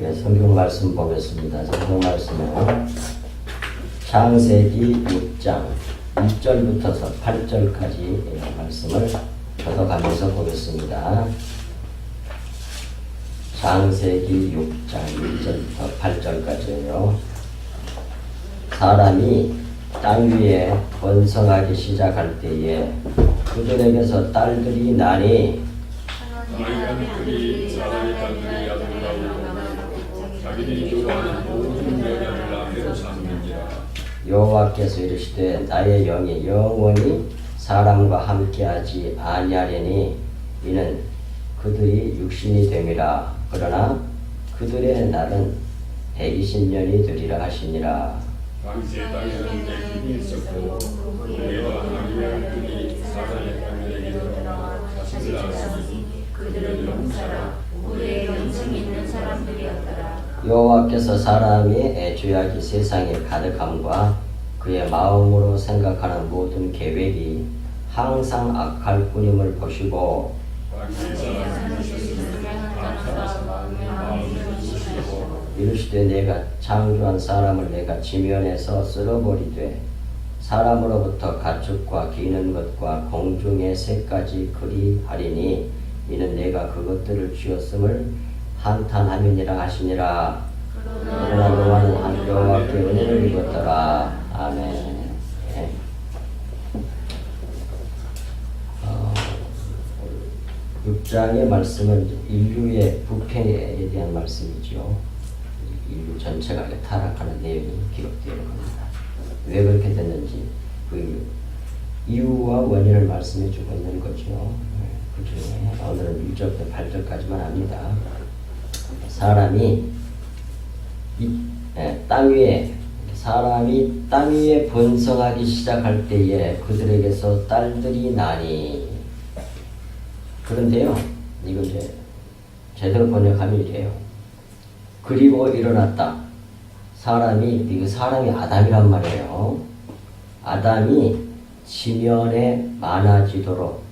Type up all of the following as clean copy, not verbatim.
예, 성경 말씀 보겠습니다. 성경 말씀은 창세기 6장 1절부터 8절까지 말씀을 적어가면서 보겠습니다. 창세기 6장 1절부터 8절까지예요. 사람이 땅 위에 번성하기 시작할 때에 그들에게서 딸들이 나니 아들이 사람의 딸들이 아들이라고 자기들이 좋아하는 모든 여자를 낳으려 삼는지라. 여호와께서 이르시되 나의 영이 영원히 사람과 함께하지 아니하리니 이는 그들이 육신이 됨이라. 그러나 그들의 날은 120년이 되리라 하시니라. 당시에 땅에는 백인이 있었고 그에가 하나님의 그들이 사람의 딸들에게 들어가 자식을 낳았으니 그들은 영사라 우리의 영생 있는 사람들이었더라. 여호와께서 사람이 죄악이 세상에 가득함과 그의 마음으로 생각하는 모든 계획이 항상 악할 뿐임을 보시고 당시에 사람이 있었으니 악하여서 마음을 부수시고 이르시되 내가 창조한 사람을 내가 지면에서 쓸어버리되 사람으로부터 가축과 기는 것과 공중의 새까지 그리하리니 이는 내가 그것들을 지었음을 한탄하느니라 하시니라. 그러나 노아는 여호와께 은혜를 입었더라. 아멘. 예. 6장의 말씀은 인류의 부패에 대한 말씀이죠. 인류 전체가 타락하는 내용이 기록되어 겁니다. 왜 그렇게 됐는지 그 이유와 원인을 말씀해 주고 있는 거죠. 그 중에 오늘은 1절부터 8절까지만 합니다. 사람이 땅 위에 번성하기 시작할 때에 그들에게서 딸들이 나니. 그런데요, 이거 이제 제대로 번역하면 이래요. 그리고 일어났다. 사람이 아담이란 말이에요. 아담이 지면에 많아지도록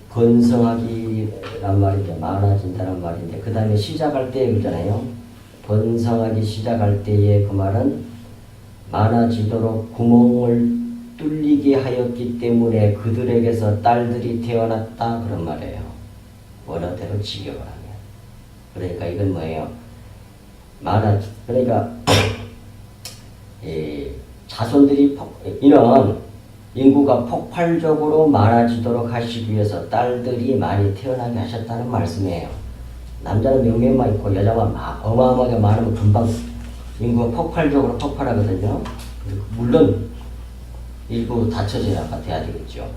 번성하기란 말인데 많아진다는 말인데 그 다음에 시작할 때 그러잖아요. 번성하기 시작할 때에 그 말은 많아지도록 구멍을 뚫리게 하였기 때문에 그들에게서 딸들이 태어났다 그런 말이에요. 원어대로 직역을 하면. 그러니까 이건 뭐예요? 그러니까 자손들이 이런 인구가 폭발적으로 많아지도록 하시기 위해서 딸들이 많이 태어나게 하셨다는 말씀이에요. 남자는 몇 명만 있고 여자만 어마어마하게 많으면 금방 인구가 폭발적으로 폭발하거든요. 물론 일부 다처제가 돼야 되겠죠.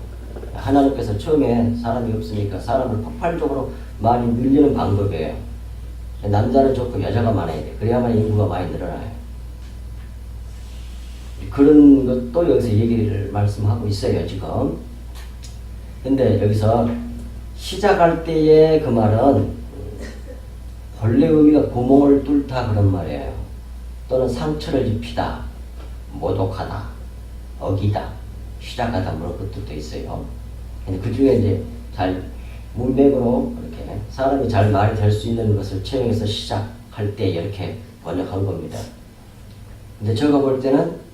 하나님께서 처음에 사람이 없으니까 사람을 폭발적으로 많이 늘리는 방법이에요. 남자는 좋고 여자가 많아야 돼. 그래야만 인구가 많이 늘어나요. 그런 것도 여기서 얘기를 말씀하고 있어요, 지금. 근데 여기서 시작할 때의 그 말은 본래 의미가 구멍을 뚫다 그런 말이에요. 또는 상처를 입히다, 모독하다, 어기다, 시작하다 뭐 그런 뜻도 있어요. 근데 그 중에 이제 잘 문맥으로 이렇게 사람이 잘 말이 될 수 있는 것을 채용해서 시작할 때 이렇게 번역한 겁니다. 근데 제가 볼 때는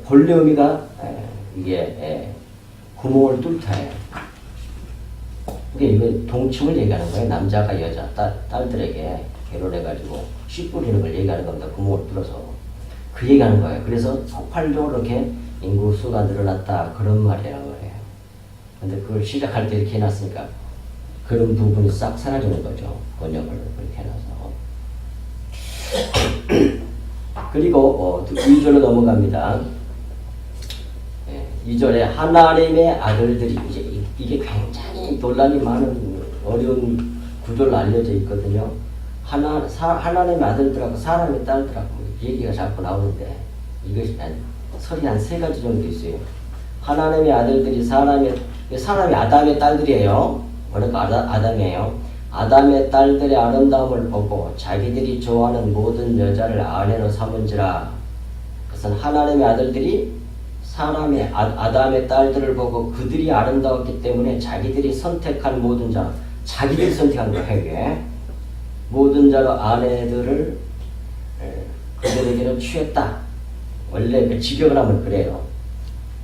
본래 의미가 이게 구멍을 뚫다예요. 이게 동침을 얘기하는 거예요. 남자가 여자 딸들에게 결혼해가지고 씨 뿌리는 걸 얘기하는 겁니다. 구멍을 뚫어서 그 얘기하는 거예요. 그래서 폭발적으로 이렇게 인구 수가 늘어났다 그런 말이라는 거예요. 근데 그걸 시작할 때 이렇게 해놨으니까 그런 부분이 싹 사라지는 거죠. 번역을 그렇게 해놔서. 그리고 2절로 넘어갑니다. 2절에 하나님의 아들들이 이게 굉장히 논란이 많은 어려운 구절로 알려져 있거든요. 하나님의 아들들하고 사람의 딸들하고 얘기가 자꾸 나오는데 이것이 설이 한 3가지 정도 있어요. 하나님의 아들들이 사람이 아담의 딸들이에요. 그러니까 아담이에요. 아담의 딸들의 아름다움을 보고 자기들이 좋아하는 모든 여자를 아내로 삼은지라. 그것은 하나님의 아들들이 아담의 딸들을 보고 그들이 아름다웠기 때문에 자기들이 선택한 모든 자, 자기들이 선택한 거예요. 이게 모든 자로 아내들을 그들에게는 취했다. 원래 그 직역을 하면 그래요.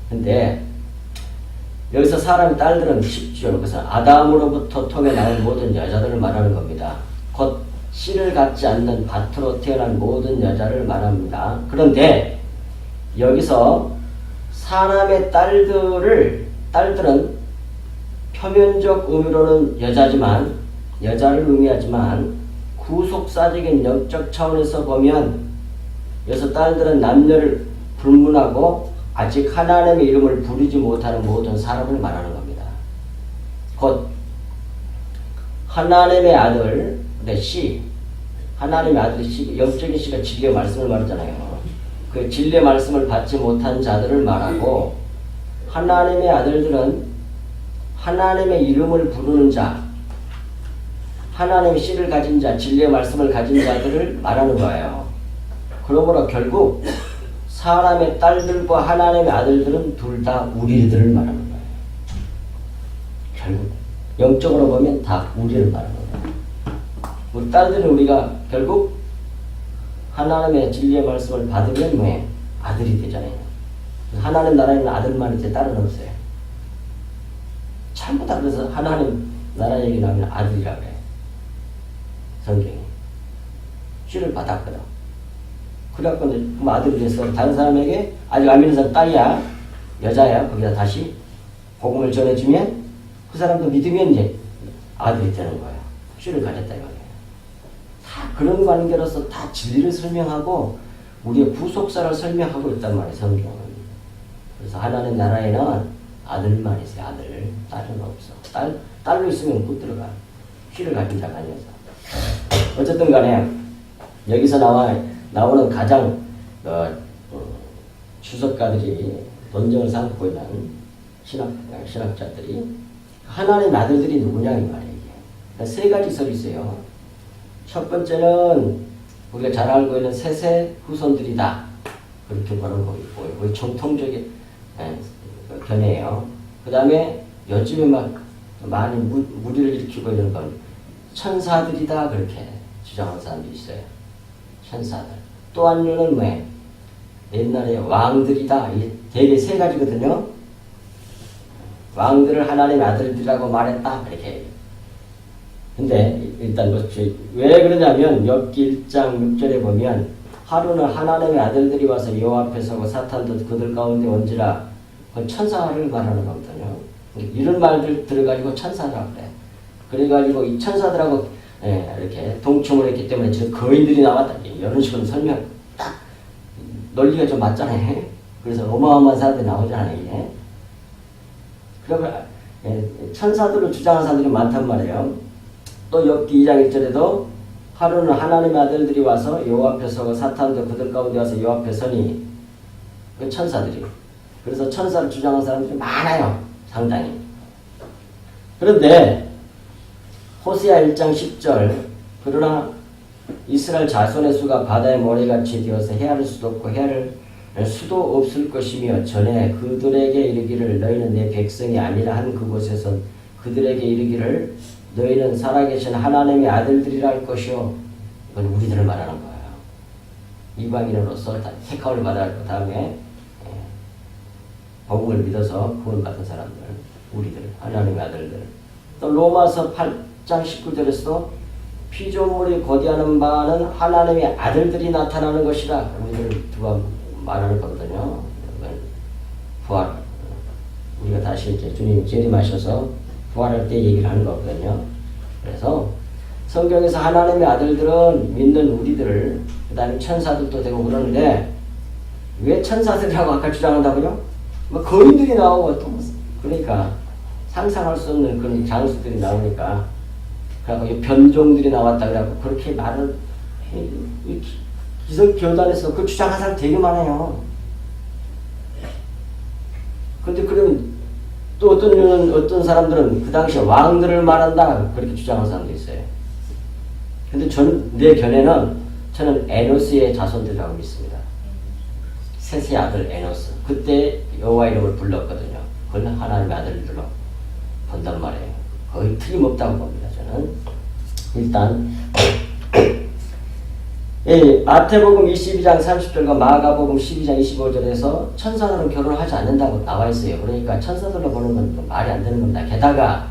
근데 여기서 사람의 딸들은 쉽죠. 그것은 아담으로부터 통해 나온 모든 여자들을 말하는 겁니다. 곧 씨를 갖지 않는 밭으로 태어난 모든 여자를 말합니다. 그런데 여기서 사람의 딸들은 표면적 의미로는 여자를 의미하지만 구속사적인 영적 차원에서 보면 여기서 딸들은 남녀를 불문하고 아직 하나님의 이름을 부르지 못하는 모든 사람을 말하는 겁니다. 곧 하나님의 아들, 하나님의 아들이 씨, 영적인 씨가 진리의 말씀을 말하잖아요. 그 진리의 말씀을 받지 못한 자들을 말하고, 하나님의 아들들은 하나님의 이름을 부르는 자, 하나님의 씨를 가진 자, 진리의 말씀을 가진 자들을 말하는 거예요. 그러므로 결국 사람의 딸들과 하나님의 아들들은 둘 다 우리들을 말하는 거예요. 결국 영적으로 보면 다 우리를 말하는 거예요. 우리 딸들은 우리가 결국 하나님의 진리의 말씀을 받으면 왜? 아들이 되잖아요. 하나님 나라에는 아들만 있지 딸은 없어요. 전부 다 그래서 하나님 나라 얘기 나오면 아들이라고 해요. 성경이. 씨를 받았거든. 그래갖고 이제 아들이 돼서 다른 사람에게 아직 안 믿는 사람 딸이야, 여자야, 거기다 다시 복음을 전해주면 그 사람도 믿으면 이제 아들이 되는 거예요. 씨를 가졌다 이거예요. 다 그런 관계로서 다 진리를 설명하고 우리의 구속사를 설명하고 있단 말이에요, 성경은. 그래서 하나님 나라에는 아들만 있어요, 아들. 딸은 없어. 딸로 있으면 못 들어가. 씨를 가진 자가 아니어서. 어쨌든 간에 여기서 나오는 가장 주석가들이 논쟁을 삼고 있는 신학자들이 하나님의 아들들이 누구냐 이 말이에요. 그러니까 세 가지 설이 있어요. 첫 번째는 우리가 잘 알고 있는 셋의 후손들이다. 그렇게 보는 거 있고, 거의 정통적인 견해예요. 그 다음에 요즘에 막 많이 무리를 일으키고 있는 건 천사들이다. 그렇게 주장하는 사람들이 있어요. 천사들. 또 한 류는 왜? 옛날에 왕들이다. 이게 되게 세 가지거든요. 왕들을 하나님의 아들들이라고 말했다. 이렇게. 근데 일단 왜 그러냐면 욥기 1장 6절에 보면 하루는 하나님의 아들들이 와서 여호와 앞에 서고 사탄도 그들 가운데 온지라. 그건 천사를 말하는 거거든요. 이런 말들 들어가지고 천사라고 그래. 그래가지고 이 천사들하고 이렇게 동침을 했기 때문에 저 거인들이 나왔다. 이런 식으로 설명 딱 논리가 좀 맞잖아요. 그래서 어마어마한 사람들이 나오잖아요. 이게. 그러면 천사들을 주장하는 사람들이 많단 말이에요. 또 욥기 2장 1절에도 하루는 하나님의 아들들이 와서 여호와 앞에 서고 사탄도 그들 가운데 와서 여호와 앞에 서니 그 천사들이. 그래서 천사를 주장하는 사람들이 많아요. 상당히. 그런데 호세아 1장 10절 그러나 이스라엘 자손의 수가 바다의 모래같이 되어서 헤아릴 수도 없고 헤아릴 수도 없을 것이며 전에 그들에게 이르기를 너희는 내 백성이 아니라 한 그곳에서 그들에게 이르기를 너희는 살아계신 하나님의 아들들이라 할 것이요. 이건 우리들을 말하는 거예요. 이방인으로서 택함을 받아 그 다음에 복음을 믿어서 구원받은 사람들, 우리들, 하나님의 아들들. 또 로마서 8장 19절에서도 피조물이 고대하는 바는 하나님의 아들들이 나타나는 것이라 우리들 두가 말하는 거거든요. 부활. 우리가 다시 이제 주님 재림하셔서 부활할 때 얘기를 하는 거거든요. 그래서 성경에서 하나님의 아들들은 믿는 우리들, 그 다음에 천사들도 되고 그러는데 왜 천사들이라고 아까 주장한다고요? 뭐 거인들이 나오고 또 그러니까 상상할 수 없는 그런 장수들이 나오니까 그래갖고 변종들이 나왔다 그래갖고 그렇게 말을 기성교단에서 그 주장하는 사람 되게 많아요. 그런데 그러면 또 어떤 사람들은 그 당시에 왕들을 말한다 그렇게 주장하는 사람도 있어요. 근데 내 견해는 저는 에노스의 자손들이라고 믿습니다. 셋의 아들 에노스. 그때 여호와 이름을 불렀거든요. 그걸 하나님의 아들들로 본단 말이에요. 거의 틀림없다고 봅니다. 저는. 일단 이 마태복음 22장 30절과 마가복음 12장 25절에서 천사들은 결혼을 하지 않는다고 나와 있어요. 그러니까 천사들로 보는 건 말이 안 되는 겁니다. 게다가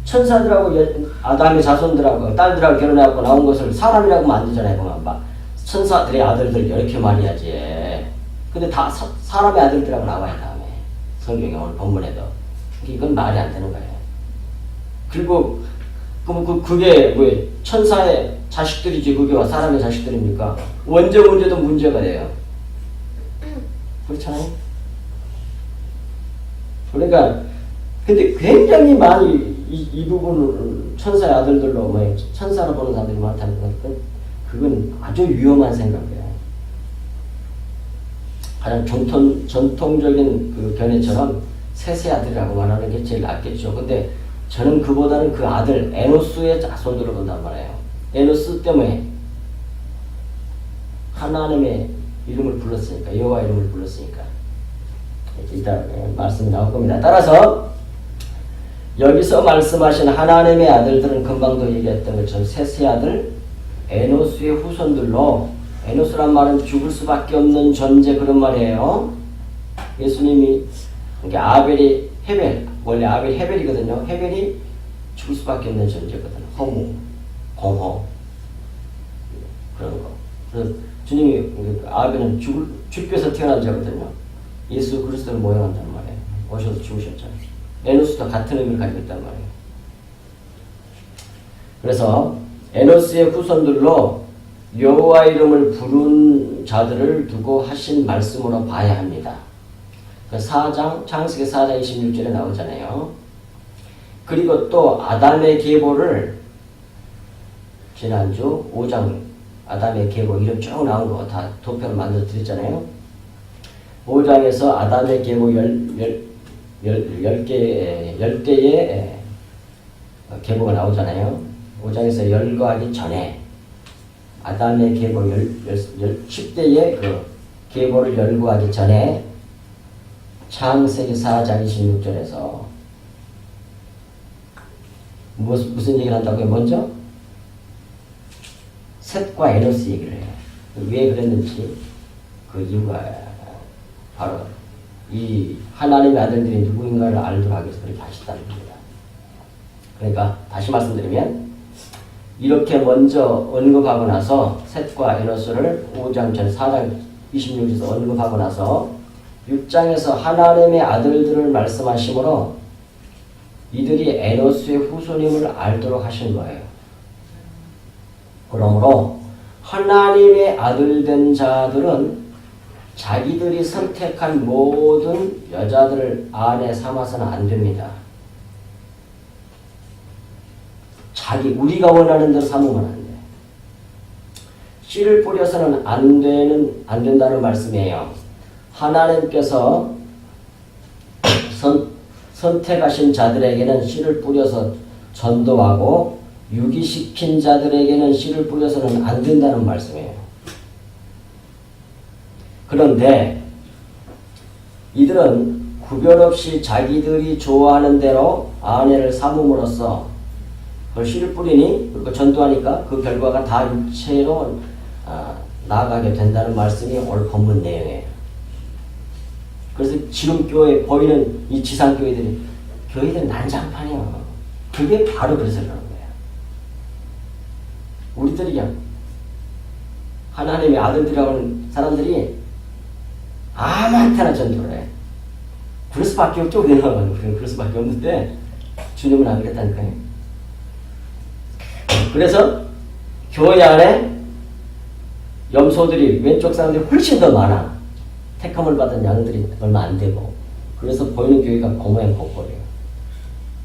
천사들하고 아담의 자손들하고 딸들하고 결혼해갖고 나온 것을 사람이라고 하면 안 되잖아요. 보면 천사들의 아들들 이렇게 말해야지. 근데 다 사람의 아들들하고 나와요. 다음에 성경에 오늘 본문에도 이건 말이 안 되는 거예요. 그리고 그럼 그게 왜 천사의 자식들이지 그게 사람의 자식들입니까? 원죄 문제도 문제가 돼요. 그렇잖아요. 그러니까 근데 굉장히 많이 이 부분을 천사의 아들들로 뭐 천사로 보는 사람들이 많다는 건 그건 아주 위험한 생각이에요. 가장 전통적인 그 견해처럼 셋의 아들이라고 말하는 게 제일 낫겠죠. 근데 저는 그보다는 그 아들 에노스의 자손들을 본단 말이에요. 에노스 때문에 하나님의 이름을 불렀으니까, 여호와 이름을 불렀으니까 이따 말씀이 나올 겁니다. 따라서 여기서 말씀하신 하나님의 아들들은 금방도 얘기했던 것처럼 셋의 아들 에노스의 후손들로, 에노스란 말은 죽을 수밖에 없는 존재 그런 말이에요. 예수님이 그러니까 아벨이 헤벨, 원래 아벨 헤벨이거든요. 헤벨이 죽을 수밖에 없는 존재거든. 허무, 공허 그런 거. 그래서 주님이 아벨은 죽게서 태어난 자거든요. 예수 그리스도를 모형한단 말이에요. 오셔서 죽으셨잖아요. 에노스도 같은 의미를 가지고 있단 말이에요. 그래서 에노스의 후손들로 여호와 이름을 부른 자들을 두고 하신 말씀으로 봐야 합니다. 창세기 4장 26절에 나오잖아요. 그리고 또 아담의 계보를 지난주 5장 아담의 계보 이름 쭉 나온 거 다 도표를 만들어 드렸잖아요. 5장에서 아담의 계보 10개의 계보가 나오잖아요. 5장에서 열거하기 전에 아담의 계보 10대의 그 계보를 열거하기 전에 창세기 4장 26절에서 무슨 얘기를 한다고요? 먼저 셋과 에노스 얘기를 해요. 왜 그랬는지 그 이유가 바로 이 하나님의 아들들이 누구인가를 알도록 하기 위해서 그렇게 하셨다는 겁니다. 그러니까 다시 말씀드리면 이렇게 먼저 언급하고 나서 셋과 에노스를 5장 전 4장 26절에서 언급하고 나서 6장에서 하나님의 아들들을 말씀하시므로 이들이 에노스의 후손임을 알도록 하신 거예요. 그러므로 하나님의 아들된 자들은 자기들이 선택한 모든 여자들을 아내 삼아서는 안 됩니다. 우리가 원하는 대로 삼으면 안 돼. 씨를 뿌려서는 안 된다는 말씀이에요. 하나님께서 선택하신 자들에게는 씨를 뿌려서 전도하고 유기시킨 자들에게는 씨를 뿌려서는 안 된다는 말씀이에요. 그런데 이들은 구별 없이 자기들이 좋아하는 대로 아내를 삼음으로써 그걸 씨를 뿌리니 그리고 전도하니까 그 결과가 다 육체로 나아가게 된다는 말씀이 오늘 본문 내용이에요. 그래서 지금 교회 보이는 이 지상교회들이 난장판이에요. 그게 바로 그래서 그러는 거예요. 우리들이 그냥 하나님의 아들들이라고 하는 사람들이 아무한테나 전도를 해. 그럴 수밖에 없죠. 우리는 그럴 수밖에 없는데 주님은 안 그랬다니까요. 그래서 교회 안에 염소들이 왼쪽 사람들이 훨씬 더 많아. 택함을 받은 양들이 얼마 안 되고. 그래서 보이는 교회가 공허한 공포래요.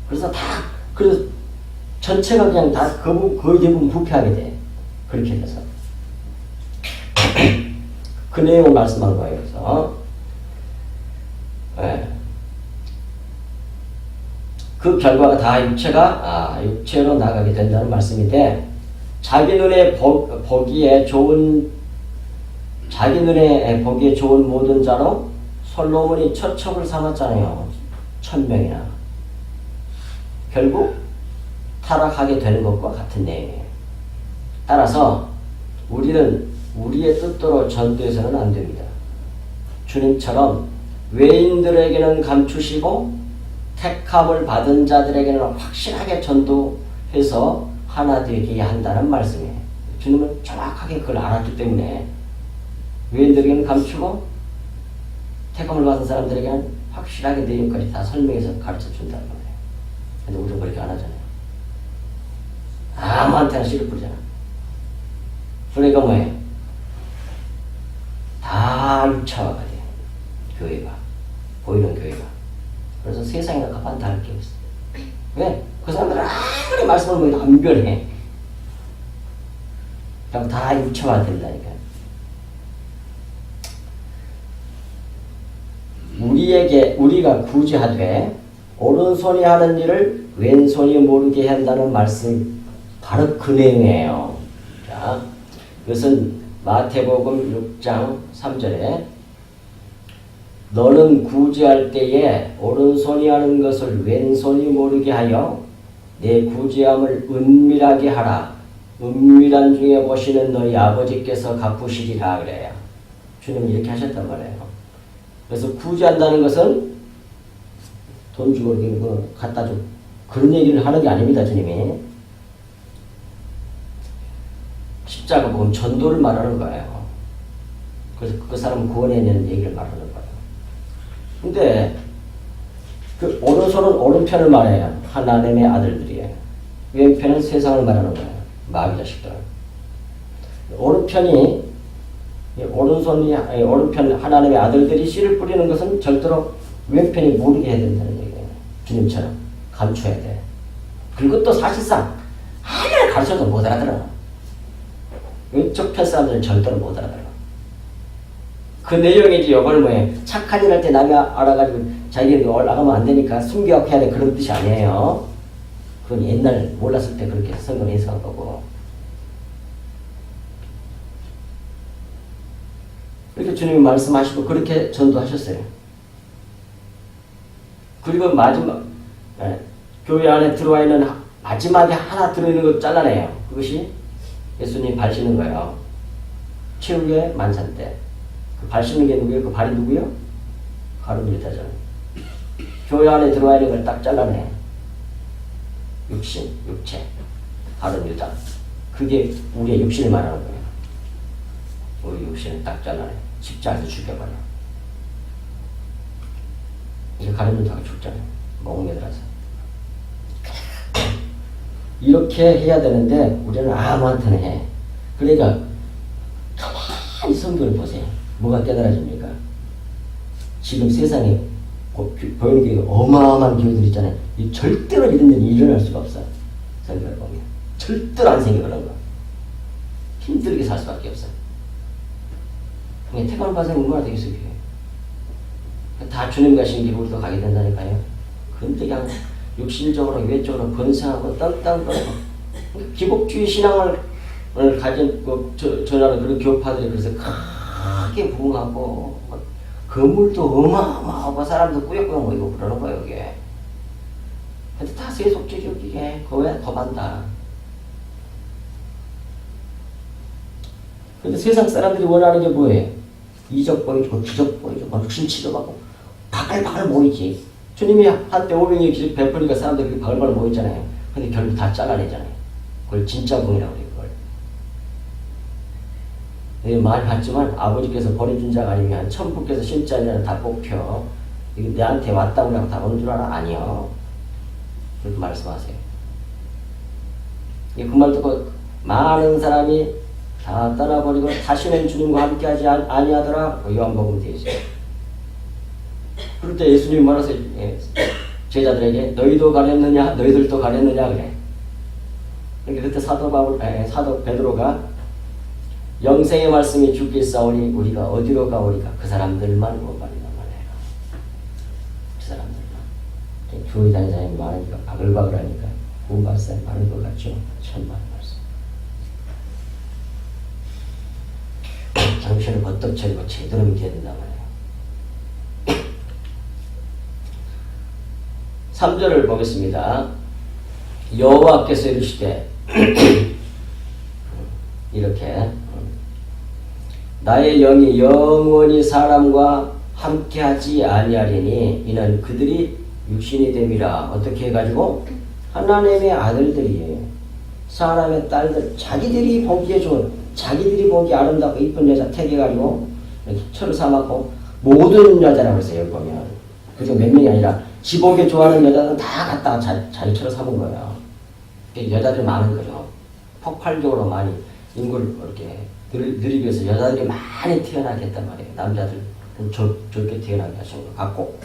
그래서 그래서 전체가 그냥 다 거의 대부분 부패하게 돼. 그렇게 돼서. 그 내용을 말씀한 거예요. 그래서 네. 그 결과가 다 육체로 나가게 된다는 말씀인데 자기 눈에 보기에 좋은 모든 자로 솔로몬이 처첩을 삼았잖아요. 1000명이나. 결국 타락하게 되는 것과 같은 내용이에요. 따라서 우리는 우리의 뜻대로 전도해서는 안 됩니다. 주님처럼 외인들에게는 감추시고 택함을 받은 자들에게는 확실하게 전도해서 하나 되게 한다는 말씀이에요. 주님은 정확하게 그걸 알았기 때문에 외인들에게는 감추고 택함을 받은 사람들에게는 확실하게 내용까지 다 설명해서 가르쳐 준다는 거예요. 근데 우리는 그렇게 안 하잖아요. 아무한테나 씨를 뿌리잖아. 그러니까 뭐예요? 다 유차화가 돼요. 교회가. 보이는 교회가. 그래서 세상이나 가판 다를 게 없어. 왜? 그 사람들은 아무리 말씀을 보여도 안 변해. 그럼 다 유차화 된다니까. 우리가 굳이 하되 오른손이 하는 일을 왼손이 모르게 한다는 말씀 바로 그 내용이에요. 자, 이것은 마태복음 6장 3절에 너는 구제할 때에 오른손이 하는 것을 왼손이 모르게 하여 내 구제함을 은밀하게 하라. 은밀한 중에 보시는 너희 아버지께서 갚으시리라 그래요. 주님이 이렇게 하셨단 말이에요. 그래서 구제한다는 것은 돈 주고 이렇게 갖다 줘. 그런 얘기를 하는 게 아닙니다, 주님이. 십자가 복음 전도를 말하는 거예요. 그래서 그 사람을 구원해내는 얘기를 말하는 거예요. 근데 그 오른손은 오른편을 말해요. 하나님의 아들들이에요. 왼편은 세상을 말하는 거예요. 마귀 자식들. 오른편이 오른편 하나님의 아들들이 씨를 뿌리는 것은 절대로 왼편이 모르게 해야 된다는 얘기예요. 주님처럼 감춰야 돼. 그것도 사실상 하나를 가르쳐도 못 알아들어. 왼쪽 편 사람들은 절대로 못 알아들어. 그 내용이지 이걸 뭐예요? 착한 일 할 때 남이 알아가지고 자기가 올라가면 안 되니까 숨겨갖고 해야 돼. 그런 뜻이 아니에요. 그건 옛날 몰랐을 때 그렇게 성경에 해석한 거고. 이렇게 주님이 말씀하시고 그렇게 전도하셨어요. 그리고 마지막 교회 안에 들어와 있는 마지막에 하나 들어있는 거 잘라내요. 그것이 예수님이 발 씻는 거예요. 최후의 만찬 때. 그 발 씻는 게 누구예요? 그 발이 누구예요? 가룟 유다잖아요. 교회 안에 들어와 있는 걸 딱 잘라내. 육신, 육체, 가룟 유다. 그게 우리의 육신을 말하는 거예요. 우리 육신을 딱 잘라내. 십자가에서 죽여버려. 이제 가룟 유다가 죽잖아요. 멍에 들어서. 이렇게 해야 되는데 우리는 아무한테나 해. 그러니까 가만히 성경을 보세요. 뭐가 깨달아집니까? 지금 세상에 보이는 게 어마어마한 교회들 있잖아요. 절대로 이런 일이 일어날 수가 없어요. 성경을 보면. 절대로 안 생겨 그런 거. 힘들게 살 수밖에 없어요. 태권을 봐서는 얼마나 되겠어요. 다 주님 가신 길로 우리도 가게 된다니까요. 근데 그냥 육신적으로 외적으로 번성하고 땅땅거리고 기복주의 신앙을 가진 전하는 그런 교파들이 그래서 크게 부흥하고 건물도 어마어마하고 사람도 꾸역꾸역 모이고 그러는 거예요. 이게 근데 다 세속적이고 이게 그거야 더 많다. 근데 세상 사람들이 원하는 게 뭐예요? 이적 보여주고 기적 보여주고 육신 치료받고 바글바글 모이지. 주님이 한때 500의 기적 베풀니까 사람들이 바글바글 모였잖아요. 근데 결국 다 잘라내잖아요. 그걸 진짜 공이라고 해요. 그걸 많이 봤지만 아버지께서 보내준 자가 아니면 천부께서 신자들은 다 뽑혀. 이거 내한테 왔다고 그냥 다 오는 줄 알아? 아니요. 그렇게 말씀하세요. 그 말 듣고 많은 사람이 다 떠나버리고 다시는 주님과 함께하지 아니하더라. 요한복음 되어 있어요. 그럴 때 예수님이 말하세요. 제자들에게 너희도 가렸느냐? 너희들도 가렸느냐? 그래. 그러니까 그때 사도 베드로가 영생의 말씀이 죽겠사오니 우리가 어디로 가오리까? 그 사람들만 못 말이란 말이에요. 그 사람들만. 교회 다니는 사람이 많으니까 바글바글하니까 구원받을 많은 것 같죠? 천만 말씀. 정신을 버떡 차리고 제대로 믿어야 된단 말이에요. 3절을 보겠습니다. 여호와께서 이르시되 이렇게 나의 영이 영원히 사람과 함께하지 아니하리니 이는 그들이 육신이 됨이라. 어떻게 해가지고 하나님의 아들들이 사람의 딸들 자기들이 보기에 좋은 자기들이 보기 아름답고 이쁜 여자 택해가지고 이렇게 철을 삼았고 모든 여자라고 그랬어요. 여기 보면 그중 몇 명이 아니라 지보기 좋아하는 여자들은 다 갖다가 자기 철을 삼은 거예요. 여자들이 많은 거죠. 폭발적으로 많이 인구를 이렇게 늘리기 위해서 여자들이 많이 태어나게 했단 말이에요. 남자들 좋게 태어나게 하신 것 같고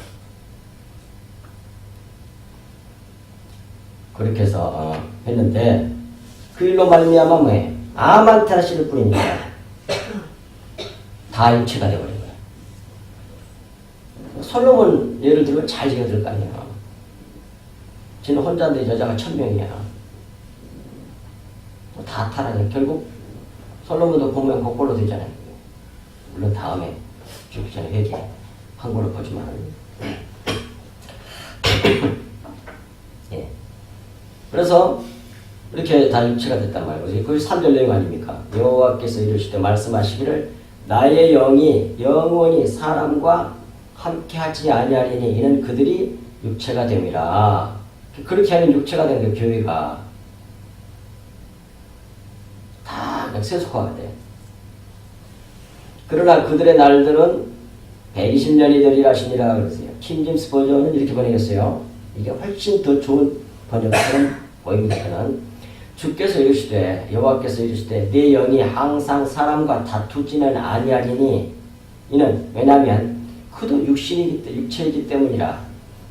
그렇게 해서 했는데 그 일로 말미암아 뭐예요? 아만테라 씨를 뿌리니까 다 육체가 되어버린 거예요. 솔로몬 예를 들면 잘 지어들 거 아니에요. 지는 혼자인데 여자가 1000명이야. 다 타락해. 결국 솔로몬도 보면 거꾸로 되잖아요. 물론 다음에 죽기 전에 회개한 걸로 보지만 예. 그래서 이렇게 다 육체가 됐단 말이에요. 그게 3절 내용 아닙니까? 여호와께서 이르시되 말씀하시기를 나의 영이 영원히 사람과 함께하지 아니하리니 이는 그들이 육체가 됨이라. 그렇게 하면 육체가 된 게 교회가 다 세속화가 돼. 그러나 그들의 날들은 120년이 되리라 하시니라 그러세요. 킹제임스 버전은 이렇게 번역했어요. 이게 훨씬 더 좋은 번역처럼 보입니다. 저는 주께서 이르시되 여호와께서 이르시되 내 영이 항상 사람과 다투지는 아니하리니 이는 왜냐하면 그도 육체이기 때문이라.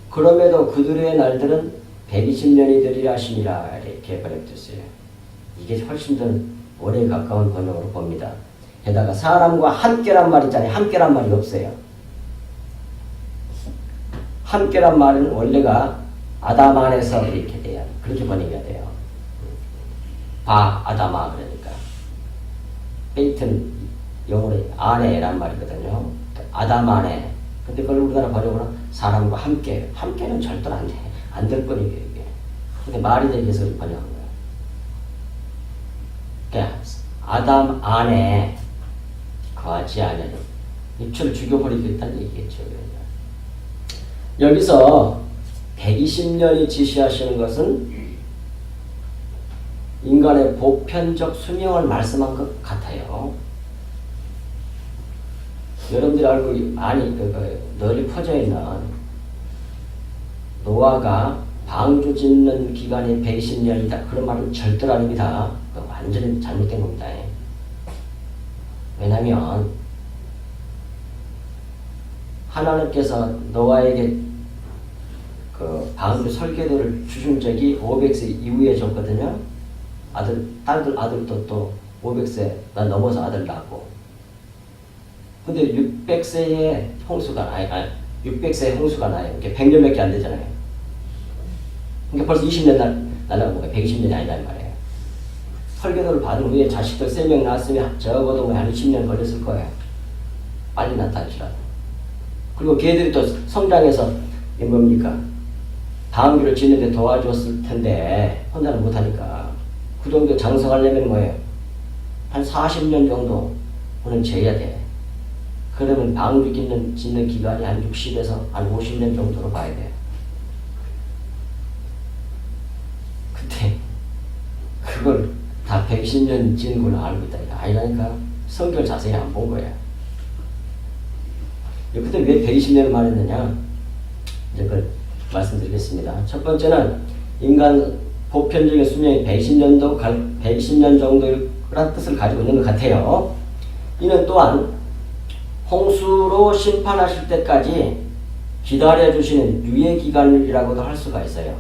그럼에도 그들의 날들은 120년이 되리라 하시니라 이렇게 번역됐어요. 이게 훨씬 더 오래 가까운 번역으로 봅니다. 게다가 사람과 함께란 말 있잖아요. 함께란 말이 없어요. 함께란 말은 원래가 아담 안에서 이렇게 돼요. 그렇게 번역해야 돼요. 아다마 그러니까 베이트는 영어로 아내란 말이거든요. 아담 안에. 근데 그걸 우리나라 번역으로 사람과 함께. 함께는 절대로 안 돼. 안 될 거니까 이게. 근데 말이 되기 위해서 번역한 거예요. 그러니까 아담 안에 거하지 않으니 육체를 죽여버리겠다는 얘기겠죠. 여기서 120년이 지시하시는 것은 인간의 보편적 수명을 말씀한 것 같아요. 여러분들이 알고 많이 널리 퍼져 있는 노아가 방주 짓는 기간이 120년이다. 그런 말은 절대로 아닙니다. 완전히 잘못된 겁니다. 왜냐하면 하나님께서 노아에게 그 방주 설계도를 주신 적이 500세 이후에 줬거든요. 아들도 또 500세 난 넘어서 아들 낳고. 근데 600세에 홍수가 600세에 홍수가 나요. 이게 100년밖에 안 되잖아요. 그러니까 벌써 20년 날아간 거예요. 120년이 아니란 말이에요. 설계도를 받은 후에 자식들 3명 낳았으면 적어도 한 20년 걸렸을 거예요. 빨리 낳다 할지라도. 그리고 걔들이 또 성장해서 이게 뭡니까? 방주를 짓는데 도와줬을 텐데 혼자는 못하니까 그 정도 장성하려면 뭐예요? 한 40년 정도는 재야 돼. 그러면 방주 짓는 기간이 한 60에서 한 50년 정도로 봐야 돼. 그때 그걸 다 120년 지은 걸로 알고 있다. 아니라니까 성경을 자세히 안 본 거야. 그때 왜 120년을 말했느냐? 이제 그걸 말씀드리겠습니다. 첫 번째는 인간 보편적인 수명이 120년 정도라는 뜻을 가지고 있는 것 같아요. 이는 또한 홍수로 심판하실 때까지 기다려주시는 유예기간이라고도 할 수가 있어요.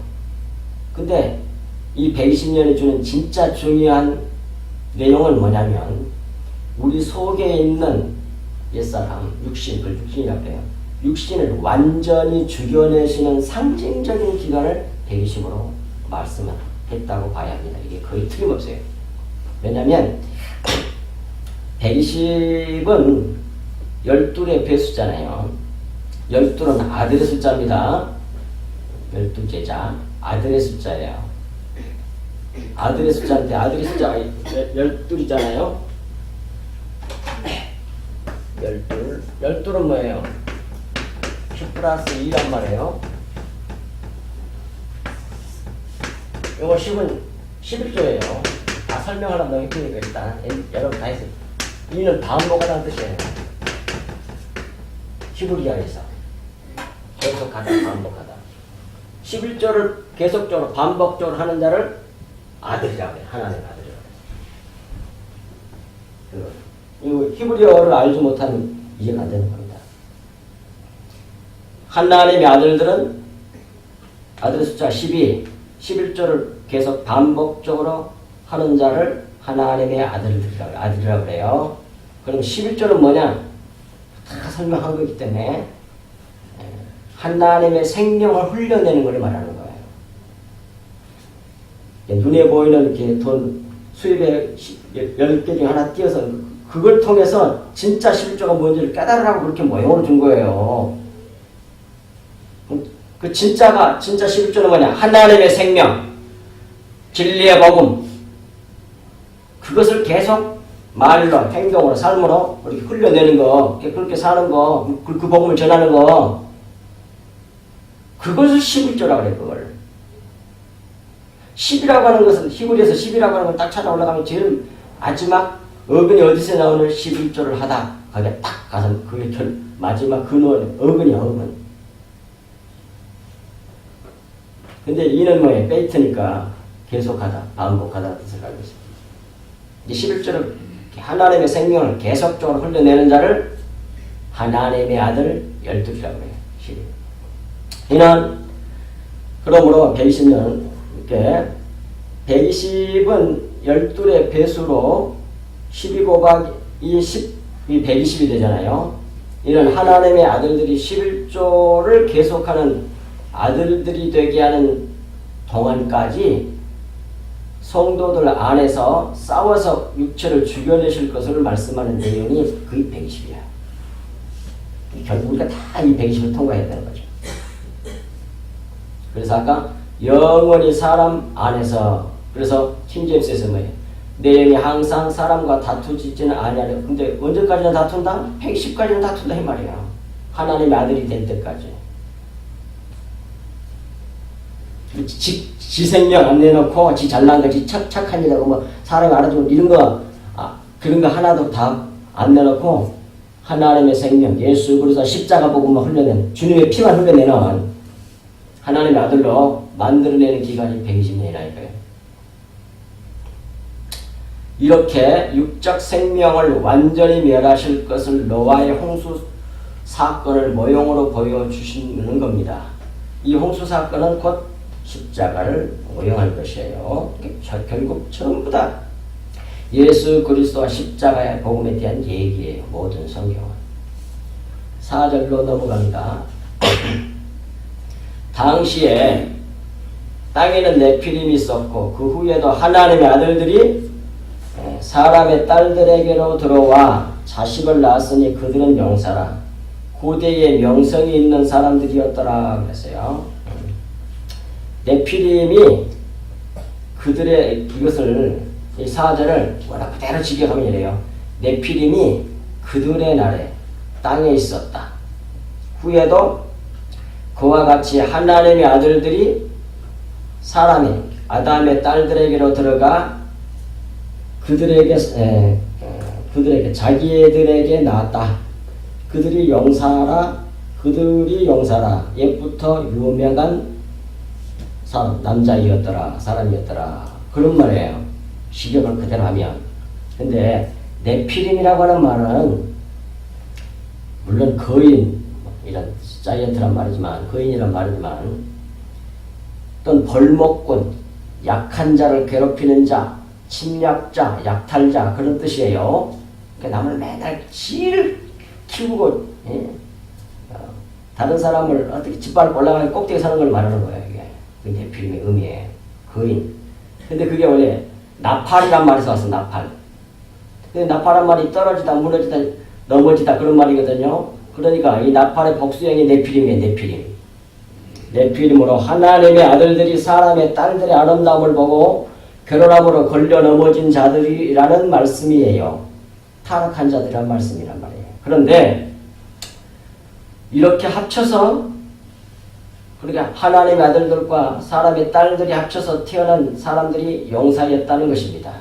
근데 이 120년이 주는 진짜 중요한 내용은 뭐냐면 우리 속에 있는 옛사람, 그걸 육신이라고 해요. 육신을 완전히 죽여내시는 상징적인 기간을 120으로 말씀했다고 봐야 합니다. 이게 거의 틀림없어요. 왜냐하면 120은 12의 배수잖아요. 12는 아들의 숫자입니다. 12제자, 아들의 숫자예요. 아들의 숫자인데 아들의 숫자가 12이잖아요. 12는 뭐예요? 10 플러스 2란 말이에요. 요거 10은 11조예요. 다 설명하려면 너무 힘드니까 일단 여러분 다 했어요. 2는 반복하다는 뜻이에요. 10을 이하해서 계속하다 반복하다. 11조를 계속적으로 반복적으로 하는 자를 아들이라고 해요. 하나님의 아들이라고 해요. 이 히브리어를 알지 못하면 이해가 안 되는 겁니다. 하나님의 아들들은 아들의 숫자 12, 11조를 계속 반복적으로 하는 자를 하나님의 아들이라고 해요. 그럼 11조는 뭐냐? 다 설명한 거기 때문에 하나님의 생명을 흘려내는 걸 말하는 거예요. 눈에 보이는 이렇게 돈 수입에 10개 중에 하나 띄어서 그걸 통해서 진짜 11조가 뭔지를 깨달으라고 그렇게 모형으로 준 거예요. 그 진짜 11조는 뭐냐? 하나님의 생명, 진리의 복음, 그것을 계속 말로, 행동으로, 삶으로 이렇게 흘려내는 거, 그렇게 사는 거, 그 복음을 전하는 거, 그것을 11조라고 그래요, 그걸. 10이라고 하는 것은, 히브리에서 10이라고 하는 걸 딱 찾아 올라가면 제일 마지막 어근이 어디서 나오는 11조를 하다, 거기에 딱 가서 그게 마지막 근원, 어근이야, 어근. 근데 이는 뭐예요? 페이트니까 계속하다, 반복하다 뜻을 가지고 있습니다. 이제 11조를 하나님의 생명을 계속적으로 흘려내는 자를 하나님의 아들 12이라고 해요. 12. 이는 그러므로 120년 이렇게 120은 12의 배수로 12 곱하기 10이 120이 되잖아요. 이는 하나님의 아들들이 11조를 계속하는 아들들이 되게 하는 동안까지 성도들 안에서 싸워서 육체를 죽여내실 것을 말씀하는 내용이 거의 120이야. 결국 우리가 다 이 120을 통과해야 되는 거죠. 그래서 아까 영원히 사람 안에서, 그래서 킹제임스에서 뭐예요? 내 영이 항상 사람과 다투지지는 아니하려. 근데 언제까지나 다툰다? 120까지는 다툰다 이 말이야. 하나님의 아들이 될 때까지. 지 생명 안 내놓고 지 잘난 거, 지 착한 일하고 뭐 사람이 알아주고 이런 거, 그런 거 하나도 다 안 내놓고 하나님의 생명, 예수 그리스도 십자가 복음만 흘려낸, 주님의 피만 흘려내는 하나님의 아들로 만들어내는 기간이 120년이라니까요. 이렇게 육적 생명을 완전히 멸하실 것을 노아의 홍수 사건을 모형으로 보여주시는 겁니다. 이 홍수 사건은 곧 십자가를 모형할 것이에요. 결국 전부 다 예수 그리스도와 십자가의 복음에 대한 얘기예요. 모든 성경은. 4절로 넘어갑니다. 당시에 땅에는 네피림이 있었고 그 후에도 하나님의 아들들이 사람의 딸들에게로 들어와 자식을 낳았으니 그들은 명사라. 고대에 명성이 있는 사람들이었더라 그랬어요. 네피림이 그들의 이것을 이 4절을 워낙 그대로 직역하면 이래요. 네피림이 그들의 날에 땅에 있었다. 후에도 그와 같이 하나님의 아들들이 사람이 아담의 딸들에게로 들어가 그들에게 자기들에게 낳았다. 그들이 용사라. 옛부터 유명한 사람, 남자이었더라. 사람이었더라. 그런 말이에요. 시격을 그대로 하면. 근데 네피림이라고 하는 말은 물론 거인, 이런 자이언트란 말이지만, 거인이란 말이지만, 또는 벌목꾼, 약한 자를 괴롭히는 자, 침략자, 약탈자, 그런 뜻이에요. 그러니까 남을 맨날 질 키우고, 다른 사람을 어떻게 짓밟고 올라가는 꼭대기 사는 걸 말하는 거예요, 이게. 그게 네피림의 의미예요. 거인. 근데 그게 원래 나팔이란 말에서 왔어, 나팔. 근데 나팔란 말이 떨어지다, 무너지다, 넘어지다, 그런 말이거든요. 그러니까 이 나팔의 복수형이 네피림이에요, 네피림. 네피림으로 하나님의 아들들이 사람의 딸들의 아름다움을 보고 결혼함으로 걸려 넘어진 자들이라는 말씀이에요. 타락한 자들이란 말씀이란 말이에요. 그런데 이렇게 합쳐서 그러니까 하나님의 아들들과 사람의 딸들이 합쳐서 태어난 사람들이 영사였다는 것입니다.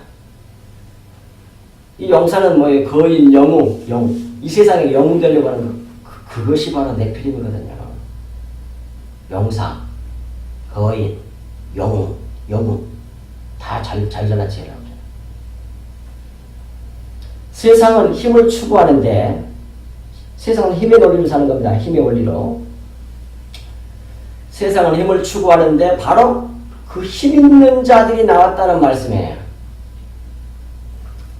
이 영사는 뭐예요? 거인, 영웅, 이 세상에 영웅 되려고 하는 그것이 바로 네피림이거든요. 영사, 거인, 영웅 다 잘자라치라고. 세상은 힘을 추구하는데 세상은 힘의 원리로 사는 겁니다. 힘의 원리로. 세상은 힘을 추구하는데 바로 그 힘 있는 자들이 나왔다는 말씀이에요.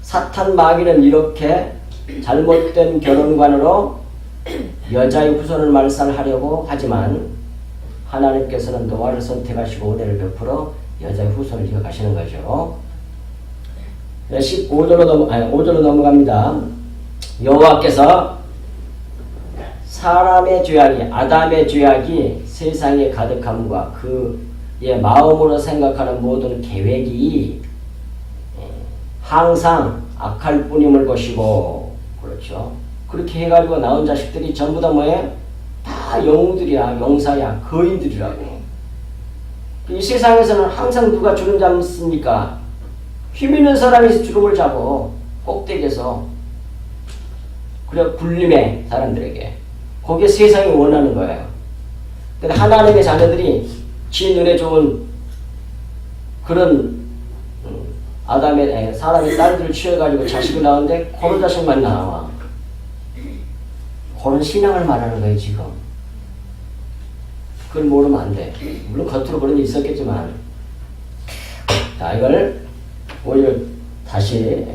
사탄 마귀는 이렇게 잘못된 결혼관으로 여자의 후손을 말살하려고 하지만 하나님께서는 노아를 선택하시고 은혜를 베풀어 여자의 후손을 이어가시는 거죠. 5절로 넘어갑니다. 여호와께서 사람의 죄악이 아담의 죄악이 세상에 가득함과 그의 마음으로 생각하는 모든 계획이 항상 악할 뿐임을 보시고 그렇죠. 그렇게 해가지고 나온 자식들이 전부 다 뭐예요? 다 영웅들이야, 용사야, 거인들이라고. 이 세상에서는 항상 누가 주름 잡습니까? 힘 있는 사람이 주름을 잡고 꼭대기에서 그래 굴림의 사람들에게 거기에 세상이 원하는 거예요. 근데 하나님의 자녀들이 지 눈에 좋은 그런 사람의 딸들을 취해가지고 자식을 낳았는데 그런 자식만 나와. 그런 신앙을 말하는 거예요 지금. 그걸 모르면 안 돼. 물론 겉으로 그런 일이 있었겠지만 자 이걸 오히려 다시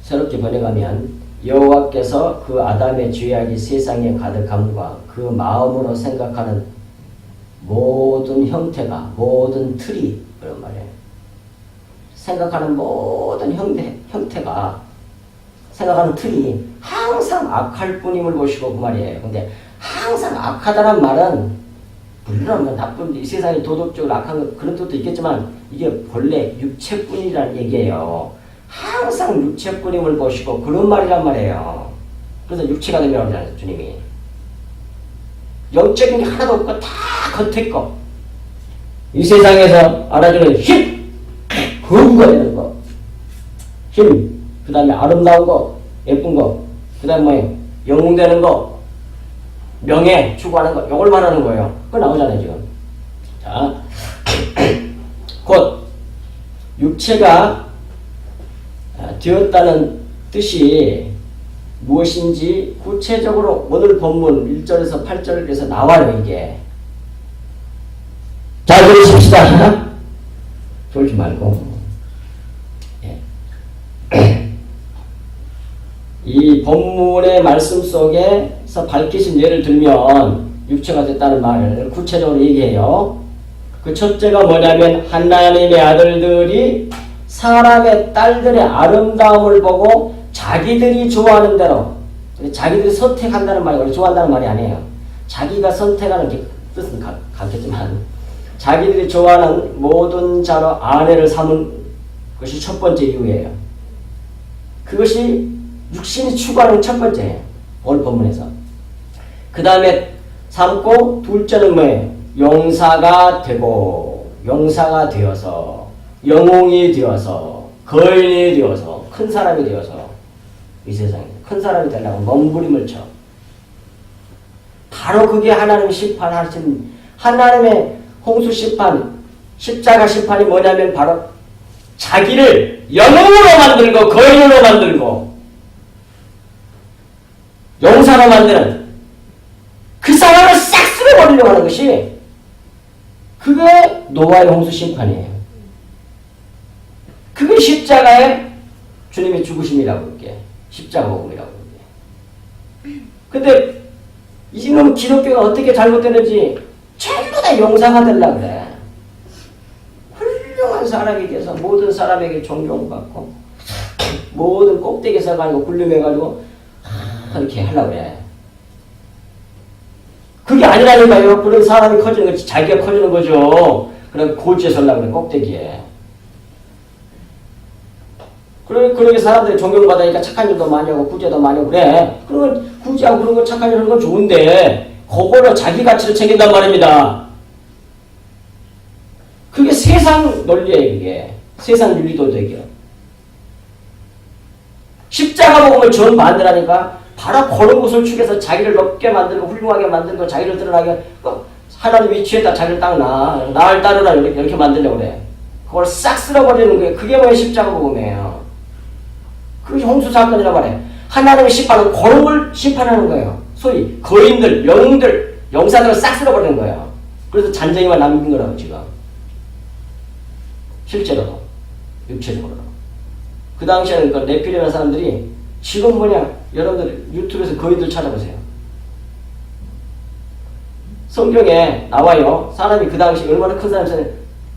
새롭게 번역하면 여호와께서 그 아담의 죄악이 세상에 가득함과 그 마음으로 생각하는 모든 형태가 모든 틀이 그런 말이에요. 생각하는 모든 형태가 생각하는 틀이 항상 악할 뿐임을 보시고 그 말이에요. 근데 항상 악하다는 말은 물론 뭐 나쁜 이 세상이 도덕적으로 악한 그런 뜻도 있겠지만 이게 본래 육체뿐이라는 얘기예요. 항상 육체뿐임을 보시고 그런 말이란 말이에요. 그래서 육체가 되면 그러잖아요 주님이. 영적인 게 하나도 없고 다 겉에 거. 이 세상에서 알아주는 힘! 거부가 되는 거. 힘. 그 다음에 아름다운 거. 예쁜 거. 그 다음에 뭐예요? 영웅 되는 거. 명예 추구하는 거. 이걸 말하는 거예요. 그거 나오잖아요 지금. 자, 곧 육체가 되었다는 뜻이 무엇인지 구체적으로 오늘 본문 1절에서 8절에서 나와요 이게. 자 들으십시다. 졸지 말고 이 본문의 말씀 속에서 밝히신 예를 들면 육체가 됐다는 말을 구체적으로 얘기해요. 그 첫째가 뭐냐면 하나님의 아들들이 사람의 딸들의 아름다움을 보고 자기들이 좋아하는 대로 자기들이 선택한다는 말이 좋아한다는 말이 아니에요. 자기가 선택하는 게 뜻은 같겠지만 자기들이 좋아하는 모든 자로 아내를 삼은 것이 첫 번째 이유예요. 그것이 육신이 추구하는 첫 번째예요. 오늘 본문에서. 그 다음에 삼고 둘째는 뭐예요? 용사가 되고 용사가 되어서 영웅이 되어서 거인이 되어서 큰 사람이 되어서 이 세상에 큰 사람이 되려고 몸부림을 쳐. 바로 그게 하나님 심판하신 하나님의 홍수 심판 십자가 심판이 뭐냐면 바로 자기를 영웅으로 만들고 거인으로 만들고 용사로 만드는 그 사람을 싹 쓸어버리려고 하는 것이 그게 노아의 홍수 심판이에요. 그게 십자가의 주님의 죽으심이라고 그게 십자가 복음이라고 그게. 근데 이놈 기독교가 어떻게 잘못되는지 전부 다 용사가 되려고 그래. 훌륭한 사람이 돼서 모든 사람에게 존경받고 모든 꼭대기에 서가지고 굴림해가지고 그렇게 하려고 그래. 그게 아니라니까요. 그런 사람이 커지는 거지. 자기가 커지는 거죠. 그런 골지에 서려고 그래, 꼭대기에. 그러게 사람들이 존경받으니까 착한 일도 많이 하고 구제도 많이 하고 그래. 그러면 구제하고 그런 거 착한 일 하는 건 좋은데 그걸로 자기 가치를 챙긴단 말입니다. 그게 세상 논리예요. 그게 세상 윤리도덕이요. 십자가 복음을 전반대라니까 바로 그런 것을 축해서 자기를 높게 만들고 훌륭하게 만들고 자기를 드러나게 하나님 위치에다 자기를 딱 나를 따르라 이렇게 만들려고 그래. 그걸 싹 쓸어버리는 거예요. 그게 뭐예요? 십자가 복음이에요. 그게 홍수 사건이라고 말해. 하나님의 심판은 그런 걸 심판하는 거예요. 소위 거인들, 영웅들, 영사들을 싹 쓸어버리는 거예요. 그래서 잔쟁이만 남긴 거라고 지금. 실제로도 육체적으로도. 그 당시에는 그 네피림이라는 사람들이 지금 뭐냐 여러분들 유튜브에서 거인들 찾아보세요. 성경에 나와요. 사람이 그 당시 얼마나 큰 사람이었어요.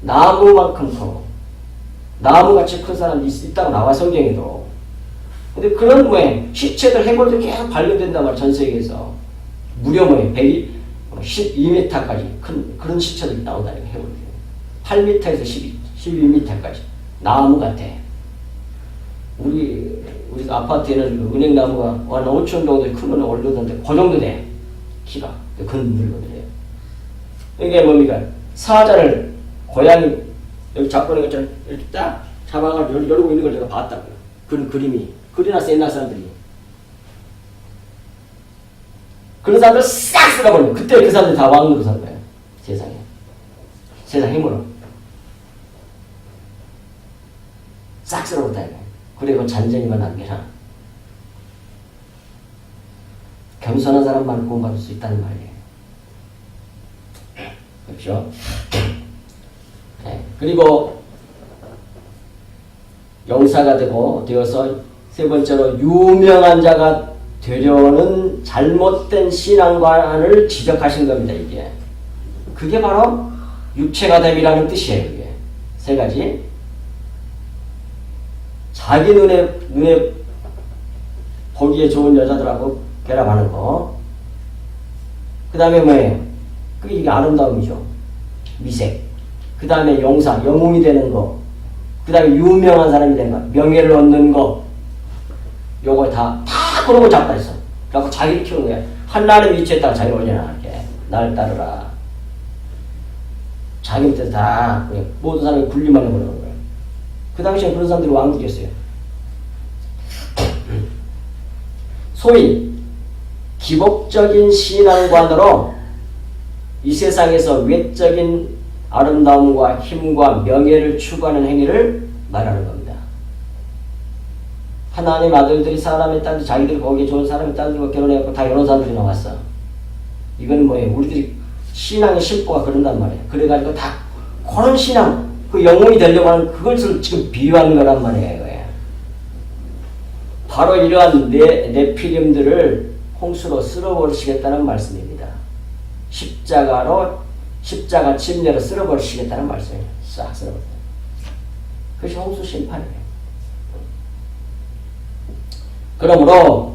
나무만큼 커. 나무같이 큰 사람이 있다고 나와 성경에도. 근데 그런 뭐에 시체들 해골들 계속 발견된단 말이야. 전 세계에서. 무려 뭐에 12m까지 큰 그런 시체들이 나온다니까 해골들이. 8m에서 12m까지. 나무 같아. 우리 아파트에는 그 은행나무가 한 5천 정도 크면 올르던데 그 정도 돼. 키가. 그런 물건이에요. 이게 뭡니까? 사자를 고양이 여기 잡고 있는 것처럼 이렇게 딱 잡아가지고 열고 있는 걸 제가 봤다고요. 그런 그림이. 그려놨어 옛날 사람들이. 그런 사람들 싹 쓸어버리고 그때 그 사람들이 다 왕으로 산 거예요. 세상에. 세상 힘으로. 싹 쓸어버렸다 이거예요. 그리고 잔쟁이만 남겨라. 겸손한 사람만 구원받을 수 있다는 말이에요. 그렇죠? 네. 그리고 용사가 되어서 세 번째로 유명한 자가 되려는 잘못된 신앙관을 지적하신 겁니다. 이게 그게 바로 육체가됨이라는 뜻이에요. 이게 세 가지. 자기 눈에 보기에 좋은 여자들하고 결합하는 거. 그 다음에 뭐예요? 그게 이게 아름다움이죠. 미색. 그 다음에 용사, 영웅이 되는 거. 그 다음에 유명한 사람이 되는 거. 명예를 얻는 거. 요거 다 그런 거 잡다 있어. 그래갖고 자기를 키우는 거야. 하나님 위치에다가 자기를 올려놔게. 날 따르라. 자기 밑에서 다 모든 사람이 군림하는 거라는 거예요. 그 당시에 그런 사람들이 왕국이었어요. 소위 기복적인 신앙관으로 이 세상에서 외적인 아름다움과 힘과 명예를 추구하는 행위를 말하는 겁니다. 하나님 아들들이 사람의 딸들, 자기들 거기에 좋은 사람의 딸들과 결혼해갖고 다 이런 사람들이 나왔어. 이건 뭐예요? 우리들이 신앙의 심보가 그런단 말이에요. 그래가지고 다 그런 신앙, 그 영웅이 되려고 하는 그것을 지금 비유하는 거란 말이에요. 바로 이러한 네피림들을 홍수로 쓸어버리시겠다는 말씀입니다. 십자가 침례로 쓸어버리시겠다는 말씀이에요. 싹 쓸어버린다. 그것이 홍수 심판이에요. 그러므로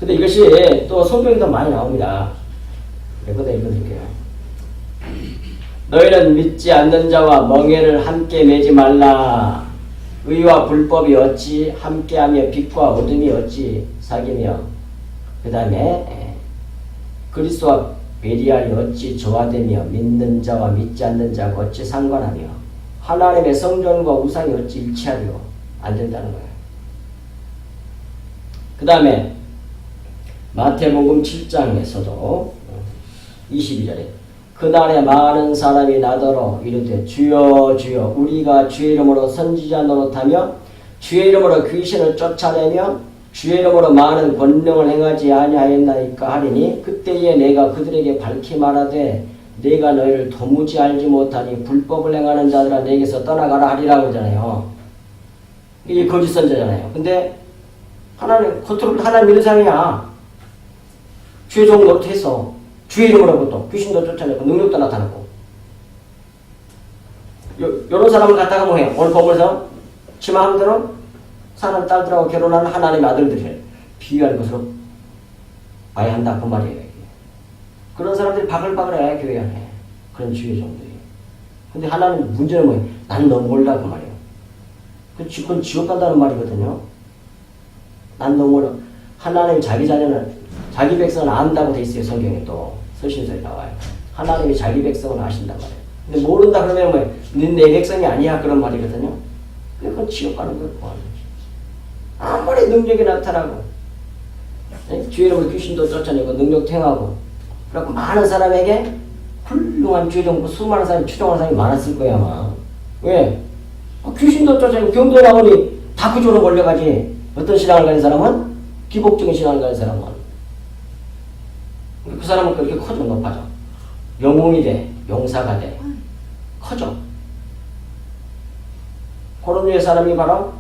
근데 이것이 또 성경에도 많이 나옵니다. 이거다 읽어드릴게요. 너희는 믿지 않는 자와 멍에를 함께 매지 말라. 의와 불법이 어찌 함께하며 빛과 어둠이 어찌 사귀며 그 다음에 그리스도와 베리알이 어찌 조화되며 믿는 자와 믿지 않는 자가 어찌 상관하며 하나님의 성전과 우상이 어찌 일치하려 안 된다는 거예요. 그 다음에 마태복음 7장에서도 22절에 그날에 많은 사람이 나더러 이르되 주여 주여 우리가 주의 이름으로 선지자 노릇하며 주의 이름으로 귀신을 쫓아내며 주의 이름으로 많은 권능을 행하지 아니하였나이까 하리니 그때에 내가 그들에게 밝히 말하되 내가 너희를 도무지 알지 못하니 불법을 행하는 자들아 내게서 떠나가라 하리라고 그러잖아요. 이게 거짓 선자잖아요. 근데 하나님 겉으로 하나님 이런 사람이야. 주의 종 노릇해서 주의 이름으로부터 귀신도 쫓아내고 능력도 나타나고 요런 사람을 갖다가 뭐해? 오늘 법에서 지 마음대로 사람 딸들하고 결혼하는 하나님의 아들들을 비유할 것으로 봐야 한다 그 말이에요. 그런 사람들이 바글바글해 교회 안에. 그런 주의 종들이 근데 하나는 문제는 뭐예요? 난 너 몰라 그 말이에요. 그건 지옥 간다는 말이거든요. 난 너 몰라. 하나님이 자기 자녀는 자기 백성을 안다고 돼 있어요. 성경에 또 서신서에 나와요. 하나님이 자기 백성을 아신단 말이에요. 근데 모른다 그러면 뭐예요? 내 백성이 아니야 그런 말이거든요. 그건 지옥 가는 거예요. 아무리 능력이 나타나고 주의 이름으로 귀신도 쫓아내고 능력 행하고 그래갖고 많은 사람에게 훌륭한 주의정부 수많은 사람이 추종하는 사람이 많았을 거야 아마. 왜? 귀신도 쫓아내고 병도 나오니 다 그쪽으로 몰려가지. 어떤 신앙을 가진 사람은? 기복적인 신앙을 가진 사람은 그 사람은 그렇게 커져 높아져. 영웅이 돼. 용사가 돼. 커져. 그런 류의 사람이 바로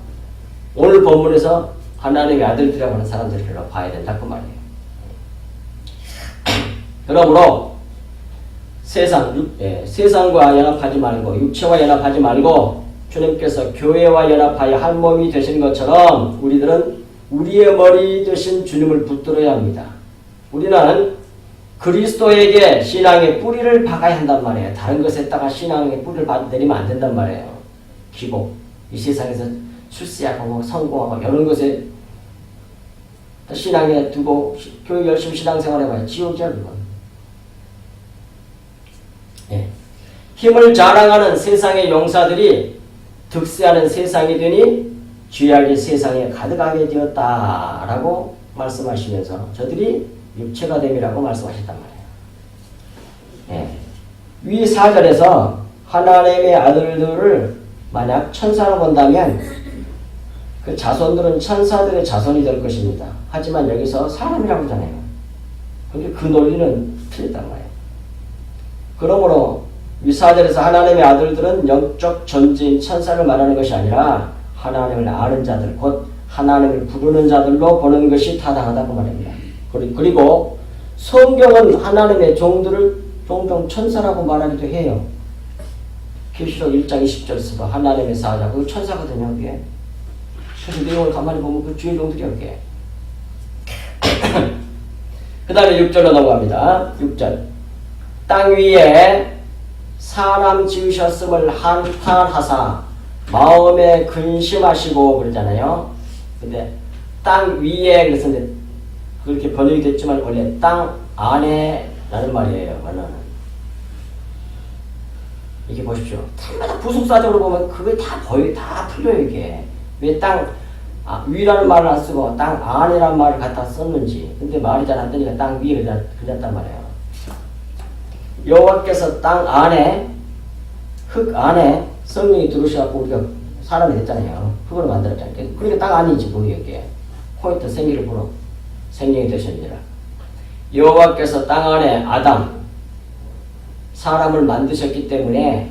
오늘 본문에서 하나님의 아들들이라고 하는 사람들을 봐야 된다 그 말이에요. 그러므로 세상과 연합하지 말고 육체와 연합하지 말고 주님께서 교회와 연합하여 한 몸이 되신 것처럼 우리들은 우리의 머리 되신 주님을 붙들어야 합니다. 우리는 그리스도에게 신앙의 뿌리를 박아야 한단 말이에요. 다른 것에다가 신앙의 뿌리를 내리면 안 된단 말이에요. 기복, 이 세상에서 출세하고 성공하고 이런 것에 신앙에 두고 교회 열심히 신앙생활 해봐요. 지옥이야 그건. 예. 힘을 자랑하는 세상의 용사들이 득세하는 세상이 되니 죄악이 세상에 가득하게 되었다라고 말씀하시면서 저들이 육체가 됨이라고 말씀하셨단 말이에요. 예. 위 4절에서 하나님의 아들들을 만약 천사로 본다면 그 자손들은 천사들의 자손이 될 것입니다. 하지만 여기서 사람이라고 하잖아요. 근데 그 논리는 틀렸단 말이에요. 그러므로 위 4절에서 하나님의 아들들은 영적 존재인 천사를 말하는 것이 아니라 하나님을 아는 자들, 곧 하나님을 부르는 자들로 보는 것이 타당하다고 말합니다. 그리고 성경은 하나님의 종들을 종종 천사라고 말하기도 해요. 계시록 1장 20절에서도 하나님의 사자, 그 천사거든요. 그게. 그래서 내용을 가만히 보면 그 주의 종들이야. 그게. 그 다음에 6절로 넘어갑니다. 6절. 땅 위에 사람 지으셨음을 한탄하사 마음에 근심하시고 그러잖아요. 근데 땅 위에 그래서 그렇게 번역이 됐지만 원래 땅 안에 라는 말이에요. 원어는. 이렇게 보십시오. 다 부속사적으로 보면 그게 다 풀려요. 이게. 왜 땅 위라는 말을 안 쓰고 땅 안이라는 말을 갖다 썼는지. 근데 말이 잘 안 되니까 땅 위에 그랬단 말이에요. 여호와께서 땅 안에 흙 안에 성령이 들어오셔갖고 우리가 사람이 됐잖아요. 흙으로 만들었잖아요. 그러니까 땅 안이지 뭐예요 이게. 포인트 생기를 보러 생명이 되셨느니라. 여호와께서 땅 안에 아담 사람을 만드셨기 때문에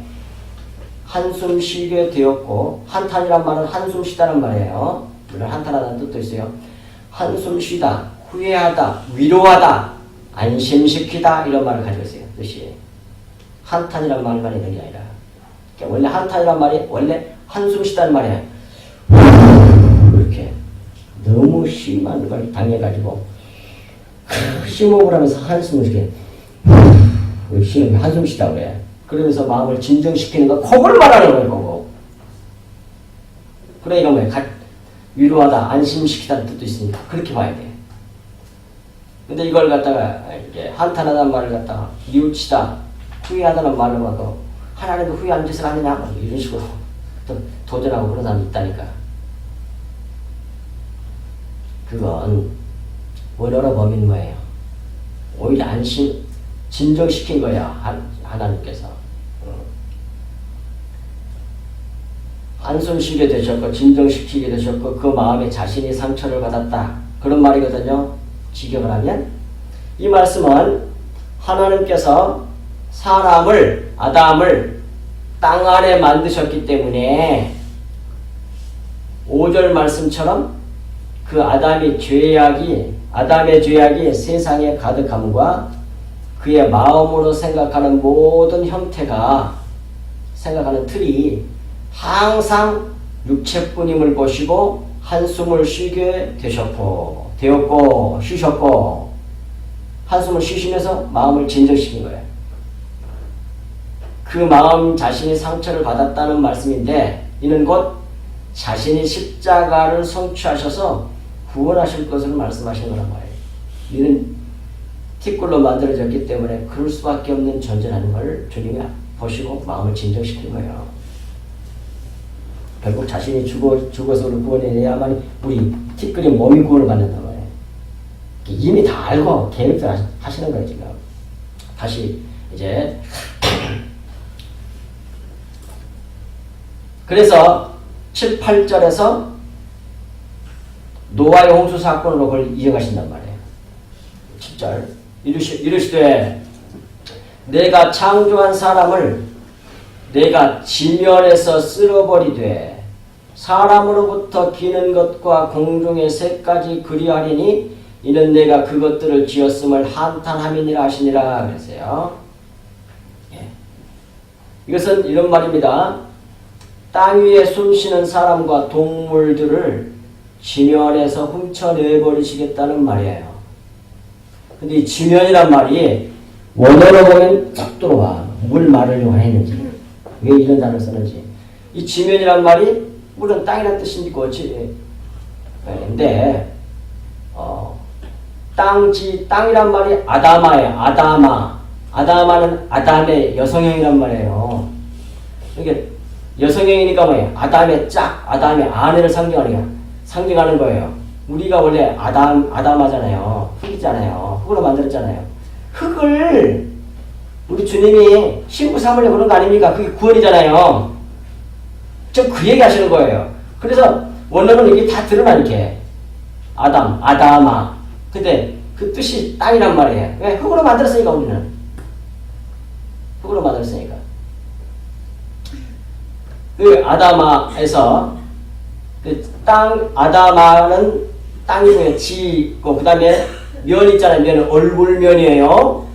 한숨 쉬게 되었고, 한탄이란 말은 한숨 쉬다는 말이에요. 물론 한탄하다는 뜻도 있어요. 한숨 쉬다, 후회하다, 위로하다, 안심시키다 이런 말을 가지고 있어요. 뜻이. 한탄이란 말만 있는 게 아니라. 그러니까 원래 한탄이란 말이 원래 한숨 쉬다는 말이에요. 이렇게 너무 심한 걸 당해가지고 심호흡을 하면서 한숨을 이렇게 한숨 쉬다고 그래. 그러면서 마음을 진정시키는 거 그걸 말하는 거고. 그래 이건 뭐야? 위로하다, 안심시키다는 뜻도 있으니까 그렇게 봐야 돼. 근데 이걸 갖다가 이제 한탄하다는 말을 갖다가 뉘우치다, 후회하다는 말로 하고 하나님도 후회하는 짓을 하느냐 이런 식으로 또 도전하고 그런 사람이 있다니까. 그건 원어로 범인 뭐예요? 오히려 진정시킨 거야 하나님께서. 한숨 쉬게 되셨고 진정시키게 되셨고 그 마음에 자신이 상처를 받았다 그런 말이거든요. 직역을 하면 이 말씀은 하나님께서 사람을 아담을 땅 안에 만드셨기 때문에 5절 말씀처럼 그 아담의 죄악이 세상에 가득함과 그의 마음으로 생각하는 모든 형태가 생각하는 틀이 항상 육체뿐임을 보시고 한숨을 쉬게 되었고 쉬셨고 한숨을 쉬시면서 마음을 진정시킨 거예요. 그 마음 자신이 상처를 받았다는 말씀인데 이는 곧 자신이 십자가를 성취하셔서 구원하실 것을 말씀하신 거란 말이에요. 이는 티끌로 만들어졌기 때문에 그럴 수밖에 없는 존재라는 걸 주님이 보시고 마음을 진정시킨 거예요. 결국 자신이 죽어서 구원해야만 우리 티끌이 몸이 구원을 받는단 말이에요. 이미 다 알고 계획들 하시는 거예요, 지금. 다시 이제 그래서 7, 8절에서 노아의 홍수 사건으로 그걸 이어가신단 말이에요. 7절 이르시되 내가 창조한 사람을 내가 지면에서 쓸어버리되 사람으로부터 기는 것과 공중의 새까지 그리하리니 이는 내가 그것들을 지었음을 한탄함이니라 하시니라 그랬어요. 예. 이것은 이런 말입니다. 땅 위에 숨쉬는 사람과 동물들을 지면에서 훔쳐내버리시겠다는 말이에요. 근데 이 지면이란 말이 원어로 보면 딱 들어와. 뭘 말하려고 했는지, 왜 이런 단어를 썼는지. 이 지면이란 말이 물론 땅이라는 뜻이고, 근데 땅이란 말이 아다마예요. 아다마는 아담의 여성형이란 말이에요. 이게 여성형이니까 뭐예요? 아담의 짝, 아담의 아내를 상징하는 거예요. 우리가 원래 아담하잖아요. 흙이잖아요. 흙으로 만들었잖아요. 흙을 우리 주님이 신부 삼으려고 그런 거 아닙니까? 그게 구원이잖아요. 좀 그 얘기 하시는 거예요. 그래서 원어는 이게 다 드러나니까. 아다마. 근데 그 뜻이 땅이란 말이에요. 왜? 흙으로 만들었으니까 우리는. 흙으로 만들었으니까. 그 아다마에서 그 아다마는 땅이고요. 지고 그 다음에 면 있잖아요. 면은 얼굴면이에요.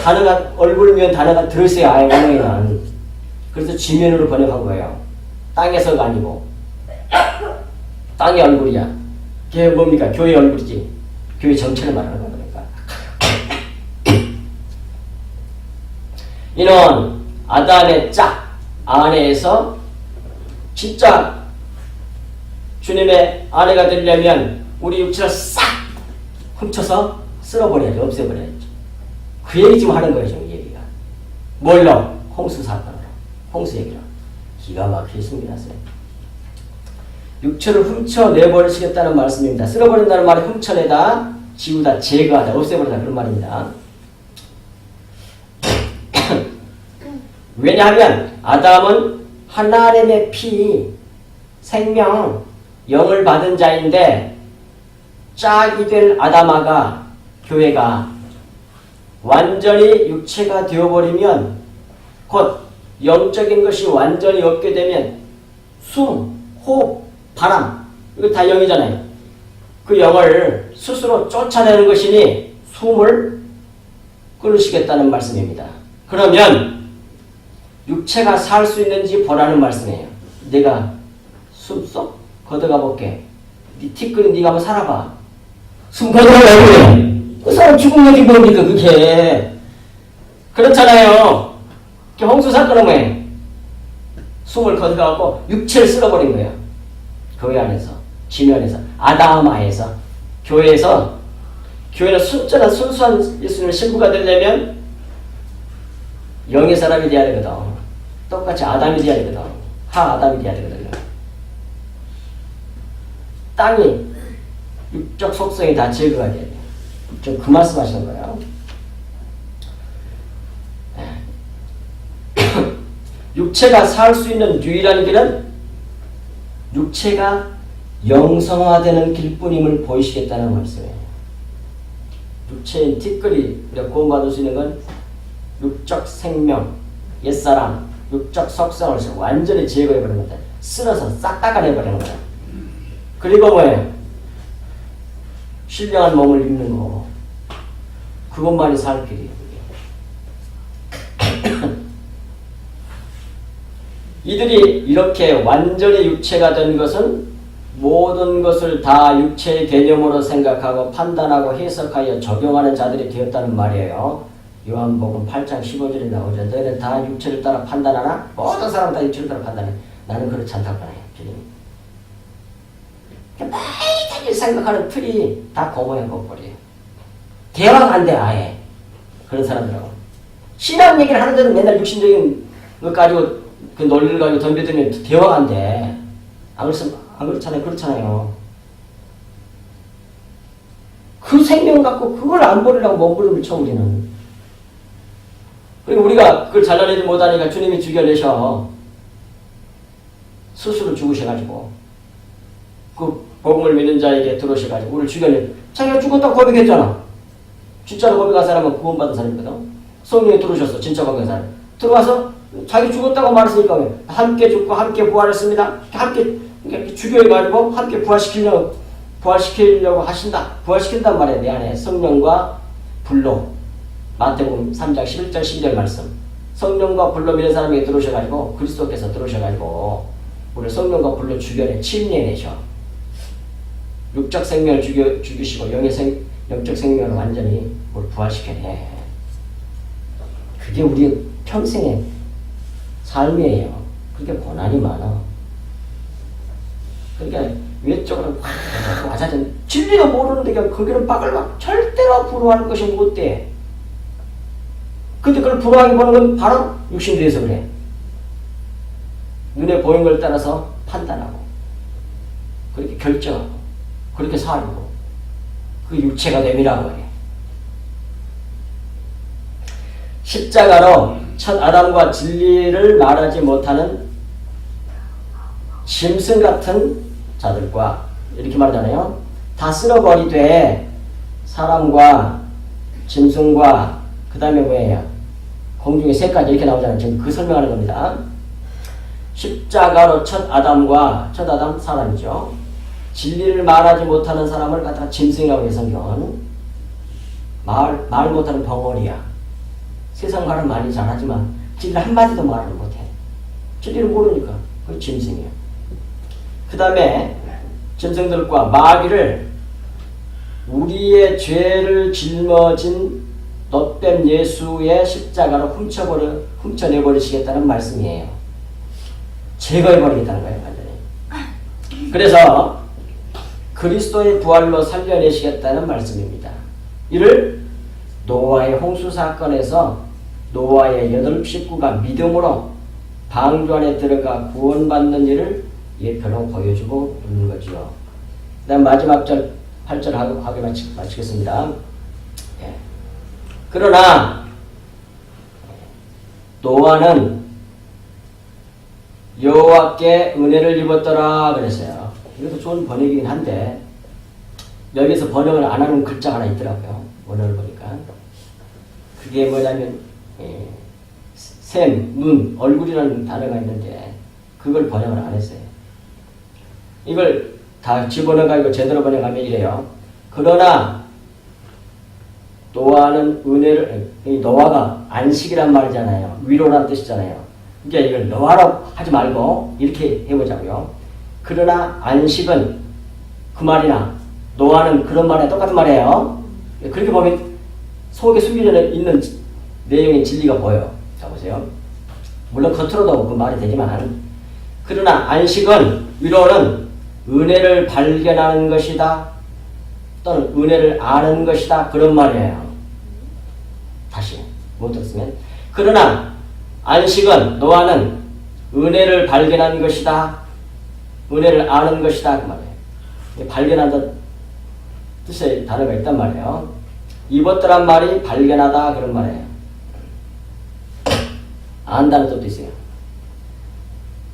단어가 얼굴면 단어가 들어있어요. 아예 원어에는. 그래서 지면으로 번역한 거예요. 땅에서가 아니고 땅의 얼굴이야. 그게 뭡니까? 교회 얼굴이지. 교회 전체를 말하는 거니까. 이는 아담의 짝 아내에서 진짜 주님의 아내가 되려면 우리 육체를 싹 훔쳐서 쓸어버려야죠. 없애버려야죠. 그 얘기 지금 하는 거예요. 지금 얘기가. 뭘로? 홍수 사건으로. 홍수 얘기로. 기가 막히게 숨겨놨어요. 육체를 훔쳐내버리시겠다는 말씀입니다. 쓸어버린다는 말이 훔쳐내다, 지우다, 제거하다, 없애버리다 그런 말입니다. 왜냐하면 아담은 하나님의 피, 생명, 영을 받은 자인데 짝이 될 아담아가, 교회가 완전히 육체가 되어버리면 곧 영적인 것이 완전히 없게 되면 숨, 호흡, 바람, 이거 다 영이잖아요. 그 영을 스스로 쫓아내는 것이니 숨을 끊으시겠다는 말씀입니다. 그러면 육체가 살 수 있는지 보라는 말씀이에요. 내가 숨속 걷어가 볼게. 네 티끌이 네가 한번 살아봐. 숨 걷어가 왜? 그 사람 죽은 얘기 뭡니까 그게. 그렇잖아요. 홍수 사건은 뭐예요? 숨을 걷어가고 육체를 쓸어버린 거예요. 교회 안에서, 지면에서, 아다마에서, 교회에서. 교회는 순수한 예수님의 신부가 되려면 영의 사람이 돼야 되거든. 똑같이 아담이 돼야 되거든. 아담이 돼야 되거든요. 땅이 육적 속성이 다 제거가 돼야 돼요. 좀 그 말씀 하시는 거예요. 육체가 살 수 있는 유일한 길은 육체가 영성화되는 길뿐임을 보이시겠다는 말씀이에요. 육체인 티끌이 우리가 구원받을 수 있는 건 육적 생명, 옛사람, 육적 속성을 완전히 제거해버리는 겁니다. 쓸어서 싹 닦아내버리는 거예요. 그리고 뭐예요? 신령한 몸을 입는 거. 그것만이 살 길이에요. 이들이 이렇게 완전히 육체가 된 것은 모든 것을 다 육체의 개념으로 생각하고 판단하고 해석하여 적용하는 자들이 되었다는 말이에요. 요한복음 8장 15절에 나오죠. 너희는 다 육체를 따라 판단하나? 모든 사람은 다 육체를 따라 판단해. 나는 그렇지 않다고 해요. 주님. 매일 생각하는 틀이 다 고모양 겉벌이에요. 대화가 안 돼, 아예. 그런 사람들하고. 신앙 얘기를 하는데도 맨날 육신적인 것 가지고 그 논리를 가지고 덤벼들면 대화가 안 돼. 안 그렇잖아요. 그렇잖아요. 그 생명 갖고 그걸 안 버리려고 몸부림을 쳐, 우리는. 그리고 우리가 그걸 잘라내지 못하니까 주님이 죽여내셔. 스스로 죽으셔가지고. 그 복음을 믿는 자에게 들어오셔가지고 우리를 죽여내. 자기가 죽었다고 고백했잖아. 진짜로 고백한 사람은 구원받은 사람이거든. 성령이 들어오셨어. 진짜 고백한 사람. 들어와서 자기 죽었다고 말했으니까 왜? 함께 죽고 함께 부활했습니다. 함께 죽여가지고 함께 부활시키려고 하신다. 부활시킨단 말이야. 내 안에 성령과 불로. 마태복음 3장 11절 12절 말씀. 성령과 불로 믿는 사람에게 들어오셔가지고 그리스도께서 들어오셔가지고 우리 성령과 불로 죽여내 침례내셔. 육적 생명을 죽이시고 영적 생명을 완전히 부활시켜내. 그게 우리 평생의 삶이에요. 그렇게 고난이 많아. 그러니까 외적으로 와자전 진리가 모르는데 그냥 거기를 빠글막 절대로 불호하는 것이 못 돼. 근데 그걸 불호하게 보는 건 바로 육신주의에서 그래. 눈에 보이는 걸 따라서 판단하고 그렇게 결정하고 그렇게 살고 그 육체가 내밀하고 해. 십자가로 첫 아담과 진리를 말하지 못하는 짐승 같은 자들과 이렇게 말하잖아요. 다 쓸어버리되 사람과 짐승과 그 다음에 뭐예요? 공중의 새까지 이렇게 나오잖아요. 지금 그 설명하는 겁니다. 십자가로 첫 아담과 첫 아담 사람이죠. 진리를 말하지 못하는 사람을 갖다가 짐승이라고 해서 성경은 말 못하는 벙어리야. 세상 말은 많이 잘하지만 진리를 한마디도 말을 못해. 진리를 모르니까 그게 짐승이야. 그 다음에 짐승들과 마귀를 우리의 죄를 짊어진 놋뱀 예수의 십자가로 훔쳐내버리시겠다는 말씀이에요. 제거해버리겠다는 거예요. 완전히. 그래서 그리스도의 부활로 살려내시겠다는 말씀입니다. 이를 노아의 홍수 사건에서 노아의 8 식구가 믿음으로 방주 안에 들어가 구원받는 일을 예표로 보여주고 있는 거죠. 그 다음 마지막 절 8절 하게 마치겠습니다. 예. 그러나 노아는 여호와께 은혜를 입었더라 그랬어요. 이것도 좋은 번역이긴 한데 여기서 번역을 안 하는 글자가 하나 있더라고요. 원어를 보니까 그게 뭐냐면 샘, 눈, 얼굴이라는 단어가 있는데 그걸 번역을 안 했어요. 이걸 다 집어넣어가지고 제대로 번역하면 이래요. 그러나 노아는 은혜를, 노아가 안식이란 말이잖아요. 위로란 뜻이잖아요. 그러니까 이걸 노아라고 하지 말고 이렇게 해보자고요. 그러나 안식은 그 말이나 노아는 그런 말에 똑같은 말이에요. 그렇게 보면 속에 숨겨져 있는 내용의 진리가 보여. 자 보세요. 물론 겉으로도 그 말이 되지만 그러나 안식은 위로는 은혜를 발견하는 것이다 또는 은혜를 아는 것이다 그런 말이에요. 다시 못 들었으면 그러나 안식은 노아는 은혜를 발견한 것이다 은혜를 아는 것이다 그 말이에요. 발견하던 뜻의 단어가 있단 말이에요. 입었더란 말이 발견하다 그런 말이에요. 안다는 뜻도 있어요.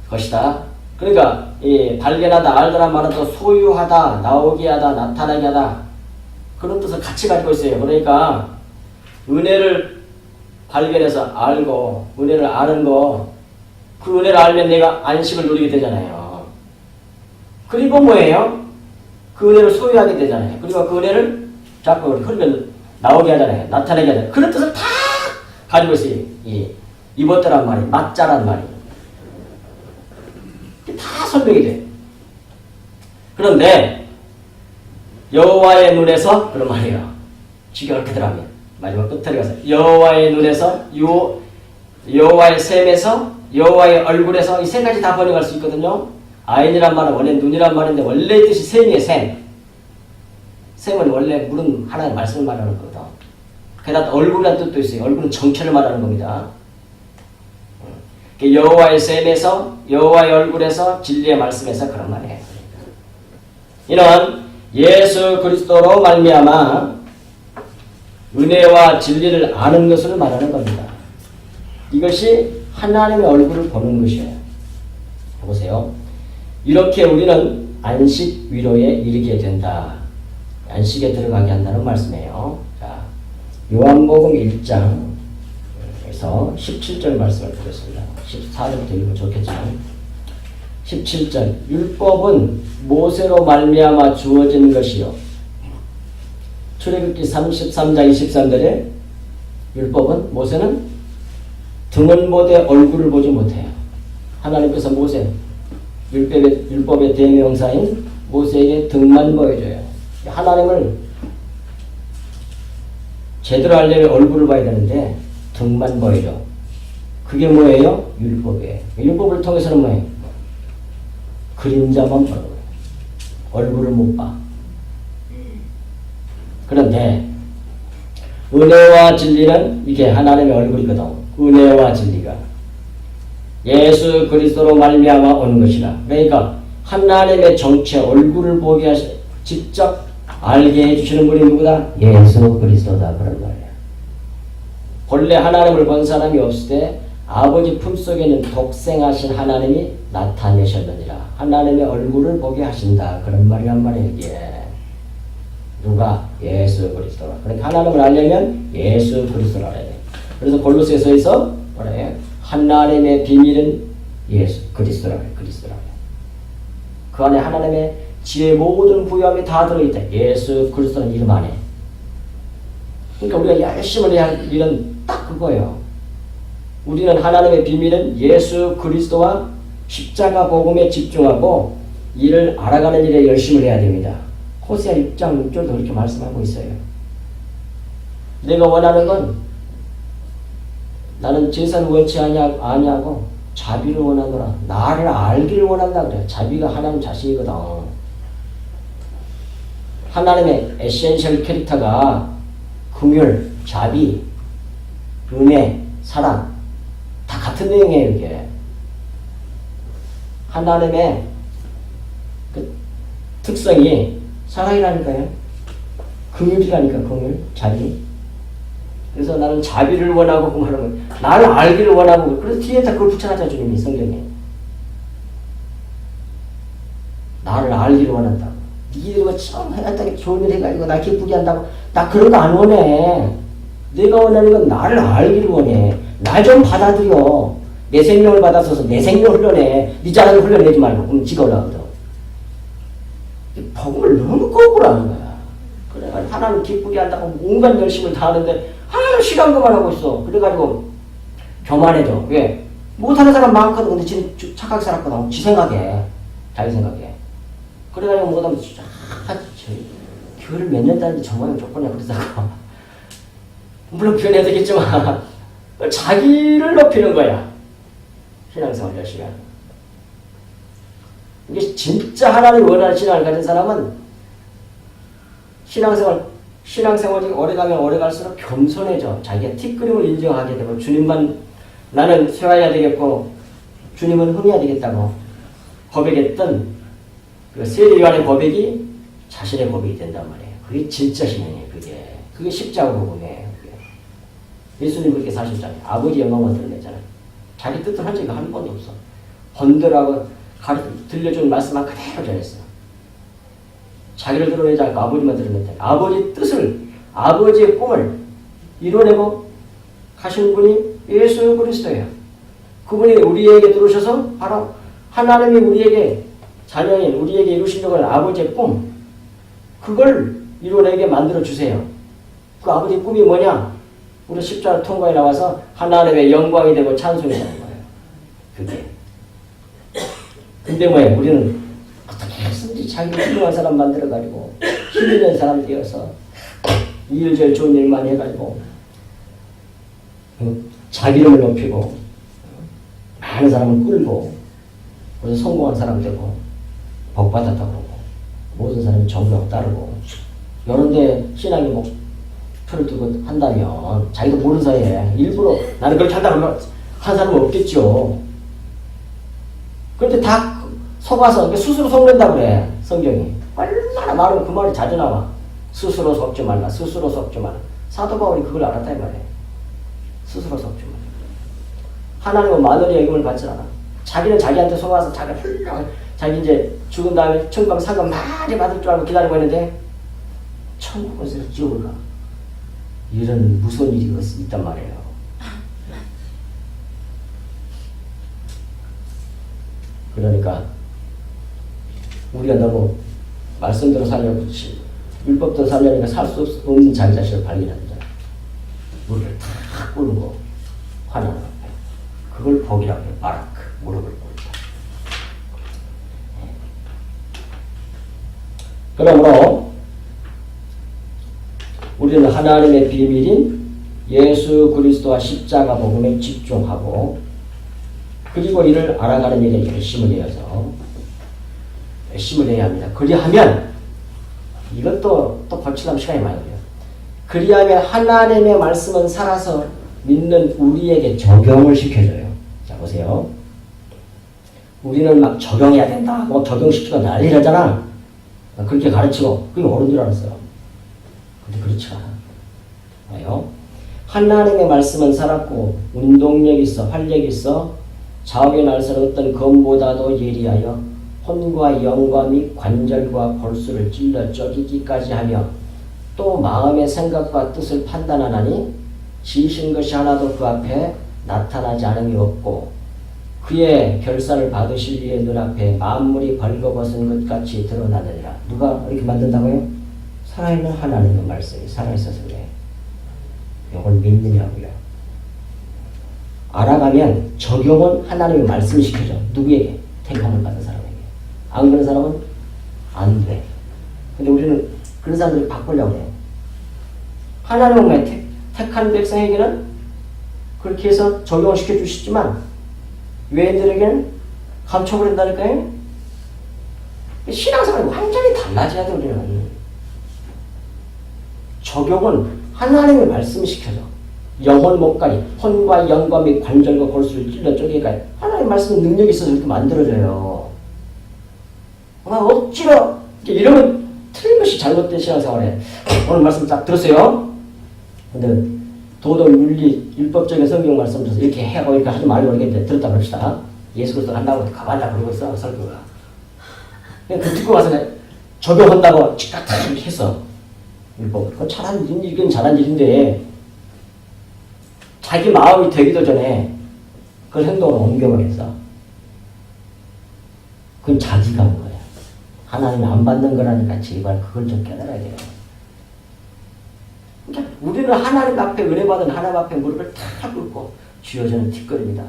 것이다. 그러니까 이 발견하다 알더란 말은 또 소유하다 나오게 하다 나타나게 하다 그런 뜻을 같이 가지고 있어요. 그러니까 은혜를 발견해서 알고 은혜를 아는 거 그 은혜를 알면 내가 안식을 누리게 되잖아요. 그리고 뭐예요? 그 은혜를 소유하게 되잖아요. 그리고 그 은혜를 자꾸 흐르면 나오게 하잖아요. 나타내게 하잖아요. 그런 뜻을 다 가지고 있어요. 이 입었더란 말이 맞자란 말이 다 설명이 돼. 그런데 여호와의 눈에서 그런 말이에요. 지겨울 그들하면 마지막 끝에 가서 여호와의 눈에서 여호와의 셈에서 여호와의 얼굴에서 이 세 가지 다 번역할 수 있거든요. 아인이란 말은 원래 눈이란 말인데 원래 뜻이 셈이에요. 셈. 셈은 원래 물은 하나의 말씀을 말하는 거거든. 게다가 얼굴이라는 뜻도 있어요. 얼굴은 정체를 말하는 겁니다. 여호와의 셈에서 여호와의 얼굴에서 진리의 말씀에서 그런 말이에요. 이는 예수 그리스도로 말미암아 은혜와 진리를 아는 것을 말하는 겁니다. 이것이 하나님의 얼굴을 보는 것이에요. 보세요. 이렇게 우리는 안식 위로에 이르게 된다. 안식에 들어가게 한다는 말씀이에요. 자, 요한복음 1장에서 17절 말씀을 드렸습니다. 14절부터 읽으면 좋겠지만 17절 율법은 모세로 말미암아 주어진 것이요. 출애굽기 33장 23절에 율법은 모세는 등은 보되 얼굴을 보지 못해요. 하나님께서 모세 율법의 대명사인 모세에게 등만 보여줘요. 하나님을 제대로 알려면 얼굴을 봐야 되는데 등만 보여줘. 그게 뭐예요? 율법이에요. 율법을 통해서는 뭐예요? 그림자만 보는 거예요. 얼굴을 못 봐. 그런데 은혜와 진리는 이게 하나님의 얼굴이거든. 은혜와 진리가 예수 그리스도로 말미암아 오는 것이라. 그러니까 하나님의 정체 얼굴을 보게 하시 직접 알게 해주시는 분이 누구다? 예수 그리스도다. 그런 말이에요. 본래 하나님을 본 사람이 없을 때 아버지 품속에는 독생하신 하나님이 나타내셨느니라. 하나님의 얼굴을 보게 하신다. 그런 말이란 말이에요. 이게 누가? 예수 그리스도라. 그러니까 하나님을 알려면 예수 그리스도를 알아야 돼. 그래서 골로새서에서 뭐래요? 하나님의 비밀은 예수 그리스도라. 그리스도라. 그 안에 하나님의 지혜 모든 부여함이 다 들어있다. 예수 그리스도라는 이름 안에. 그러니까 우리가 열심히 해야 할 일은 딱 그거예요. 우리는 하나님의 비밀은 예수 그리스도와 십자가 복음에 집중하고 이를 알아가는 일에 열심을 해야 됩니다. 호세아 6장 6절도 그렇게 말씀하고 있어요. 내가 원하는 건 나는 제사를 원치 아니하고 자비를 원하노라. 나를 알기를 원한다 그래. 자비가 하나님 자신이거든. 하나님의 에센셜 캐릭터가 긍휼, 자비, 은혜, 사랑 다 같은 내용이에요. 이게 하나님의 그 특성이 사랑이라니까요. 긍휼이라니까. 긍휼, 자비. 그래서 나는 자비를 원하고 그 말하는 거예요. 나를 알기를 원하고. 그래서 뒤에다 그걸 붙여놨잖아. 주님이 성경에. 나를 알기를 원한다고. 니들이 뭐 처음 해갔다고 좋은 일 해가지고 나 기쁘게 한다고. 나 그런 거 안 원해. 내가 원하는 건 나를 알기를 원해. 날 좀 받아들여. 내 생명을 받아서서 내 생명을 흘려내. 네 자랑을 흘려내지 말고. 그럼 지가 올라가거든. 복음을 너무 거꾸로 하는 거야. 그래가지고 하나님 기쁘게 한다고 온갖 열심을 다 하는데 하나님 싫어한 것만 하고 있어. 그래가지고 교만해져. 왜? 못하는 사람 많거든. 근데 지는 착하게 살았거든. 지 생각해. 자기 생각해. 그래가지고 못하면 교회를 몇 년 다니는데 정말 조건이야. 그러다가 물론 교회 해야 되겠지만 자기를 높이는 거야. 신앙생활 열심히 하는 거야. 이게 진짜 하나님 원하는 신앙을 가진 사람은 신앙생활이 오래가면 오래갈수록 겸손해져. 자기가 티끌임을 인정하게 되고 주님만 나는 세워야 되겠고 주님은 흥해야 되겠다고 고백했던 그 세례요한의 고백이 자신의 고백이 된단 말이에요. 그게 진짜 신앙이에요. 그게 십자가 복음이에요. 예수님 그렇게 사셨잖아요. 아버지 영광만 드러냈잖아요. 자기 뜻을 한 적이 한 번도 없어. 번들하고 들려준 말씀만 그대로 전했어. 자기를 드러내지 않고 아버지만 드러냈다. 아버지 뜻을, 아버지의 꿈을 이뤄내고 가신 분이 예수 그리스도예요. 그분이 우리에게 들어오셔서 바로 하나님이 우리에게 자녀인 우리에게 이루시려고 하는 아버지의 꿈, 그걸 이뤄내게 만들어주세요. 그 아버지의 꿈이 뭐냐? 우리 십자가 통과에 나와서 하나님의 영광이 되고 찬송이 되는 거예요. 그게. 근데 뭐예요? 우리는 어떻게 했든지 자기 훌륭한 사람 만들어가지고 힘 있는 사람 되어서 이 일 제일 좋은 일 많이 해가지고 자기 이름을 높이고 많은 사람을 끌고 그래서 성공한 사람 되고 복 받았다고 그러고 모든 사람이 존경하고 따르고 이런데 신앙이 뭐 표를 두고 한다면 자기도 모르는 사이에 일부러 나는 그렇게 한다고 한 사람은 없겠죠. 그런데 다 속아서 스스로 속는다 그래 성경이. 얼마나 말은 그 말이 자주 나와. 스스로 속지 말라. 스스로 속지 말라. 사도 바울이 그걸 알았다 이 말이에요. 스스로 속지 말라. 하나님은 마누리의 임을 받지 않아. 자기는 자기한테 속아서 자기가 훌륭하게 자기 이제 죽은 다음에 천국 상금 많이 받을 줄 알고 기다리고 있는데 천국에서 지옥을 가. 이런 무서운 일이 있단 말이에요. 그러니까 우리가 너무 말씀대로 살려고 율법대로 살려니까 살 수 없는 자기 자신을 발견하잖아. 무릎을 탁 꿇고 하나님 앞에. 그걸 복이라고 해요. 바라크. 무릎을 꿇다. 그러므로 우리는 하나님의 비밀인 예수 그리스도와 십자가 복음에 집중하고 그리고 이를 알아가는 일에 열심을 해야 합니다. 그리하면 이것도 또 거칠한 시간이 많이 걸려요. 그리하면 하나님의 말씀은 살아서 믿는 우리에게 적용을 시켜줘요. 자 보세요. 우리는 막 적용해야 된다. 뭐 적용시키고 난리를 하잖아. 그렇게 가르치고 그게 옳은 줄 알았어요. 근데 그렇지 않아. 봐요. 하나님의 말씀은 살았고 운동력이 있어 활력이 있어 좌우의 날선 어떤 검보다도 예리하여 혼과 영과 및 관절과 골수를 찔러 쪼개기까지 하며 또 마음의 생각과 뜻을 판단하나니 지으신 것이 하나도 그 앞에 나타나지 않음이 없고 그의 결사를 받으실 이의 눈앞에 만물이 벌거벗은 것 같이 드러나느니라. 누가 이렇게 만든다고요? 살아있는 하나님의 말씀이 살아있어서 그래. 이걸 믿느냐고요. 알아가면 적용은 하나님의 말씀을 시켜줘. 누구에게? 택함을 받은 사람에게. 안 그런 사람은 안 돼. 근데 우리는 그런 사람들이 바꾸려고 해요. 하나님은 택한 백성에게는 그렇게 해서 적용을 시켜주시지만 외인들에게는 감춰버린다니까요. 신앙생활이 완전히 달라져야 돼. 우리는 적용은 하나님의 말씀을 시켜줘. 영혼 목까지 혼과 영과 및 관절과 골수를 찔러 쪼개까지 하나님의 말씀은 능력이 있어서 이렇게 만들어져요. 억지로 이러면 틀림없이 잘못된 신앙생활에 오늘 말씀 딱 들었어요. 근데 도덕, 윤리, 율법적인 성경 말씀을 이렇게 하고 이렇게 하지 말고 이렇게 들었다 그럽시다. 예수 그리스도 한다고 가만히 그러고 있어 설교가. 그 듣고 와서 적용한다고 딱 했어. 율법. 그건 잘한 일, 이건 잘한 일인데 자기 마음이 되기도 전에 그걸 행동으로 옮겨버렸어. 그건 자기가 한 거야. 하나님 안 받는 거라니까 제발 그걸 좀 깨달아야 돼요. 그러니까 우리는 하나님 앞에 은혜받은 하나님 앞에 무릎을 탁 꿇고 주여 저는 뒷걸입니다.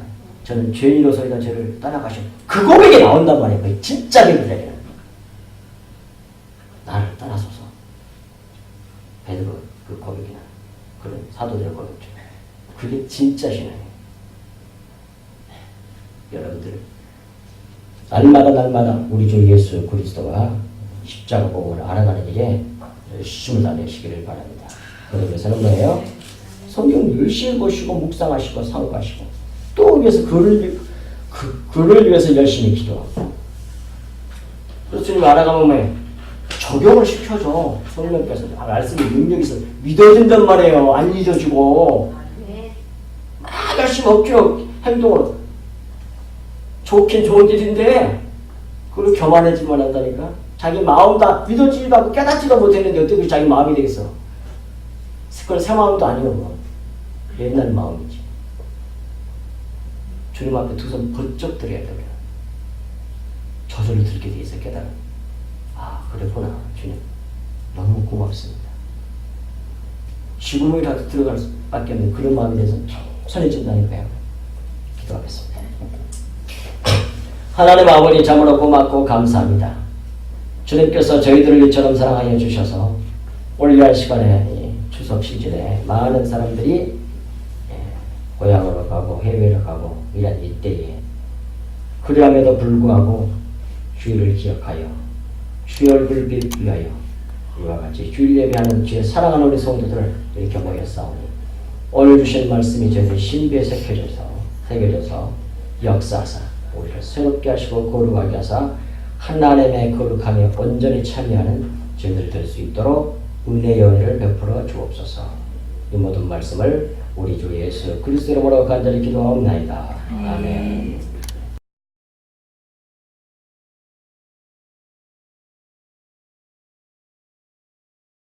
저는 죄인으로서이다 죄를 떠나가시고 그 고백이 나온단 말이에요. 그게 진짜 믿으려면 나를 떠나소서. 베드로 그 고백이나 그런 사도들의 고백죠. 그게 진짜 신앙이에요. 여러분들 날마다 우리 주 예수 그리스도와 십자가 복음을 알아가는 일에 열심히 다니시기를 바랍니다. 그러기 위해서는 뭐예요? 성경 열심히 보시고 묵상하시고 사고하시고 또 위해서 그를 위해서 열심히 기도하고 그래서 주님 알아가면 뭐예요? 적용을 시켜줘. 성령께서 말씀이 능력이 있어 믿어진단 말이에요. 안 잊어지고 막 열심히 억지로 행동으로 좋긴 좋은 일인데 그걸 교만해지만 한다니까. 자기 마음 다 믿어지지도 않고 깨닫지도 못했는데 어떻게 자기 마음이 되겠어. 그건 새 마음도 아니고 뭐. 옛날 마음이지. 주님 앞에 두 손 번쩍 들어야 돼. 저절로 들게 돼 있어 깨달아. 아 그랬구나 주님. 너무 고맙습니다. 지금이라도 들어갈 수밖에 없는 그런 마음이 돼서 선해진다니까요. 기도하겠습니다. 하나님 아버지 참으로 고맙고 감사합니다. 주님께서 저희들을 이처럼 사랑하여 주셔서 올리할 시간에 추석 시즌에 많은 사람들이 고향으로 가고 해외로 가고 이런 이때에 그리함에도 불구하고 주일을 기억하여 주의 얼굴을 위하여 이와 같이 주일 예배하는 주의 사랑하는 우리 성도들 이렇게 모였사오니 오늘 주신 말씀이 저희들 신비에 새겨져서 역사하사 우리를 새롭게 하시고 거룩하게 하사 하나님의 거룩함에 온전히 참여하는 저희들 될 수 있도록 은혜의 은혜를 베풀어 주옵소서. 이 모든 말씀을 우리 주 예수 그리스도 이름으로 간절히 기도하옵나이다. 아멘.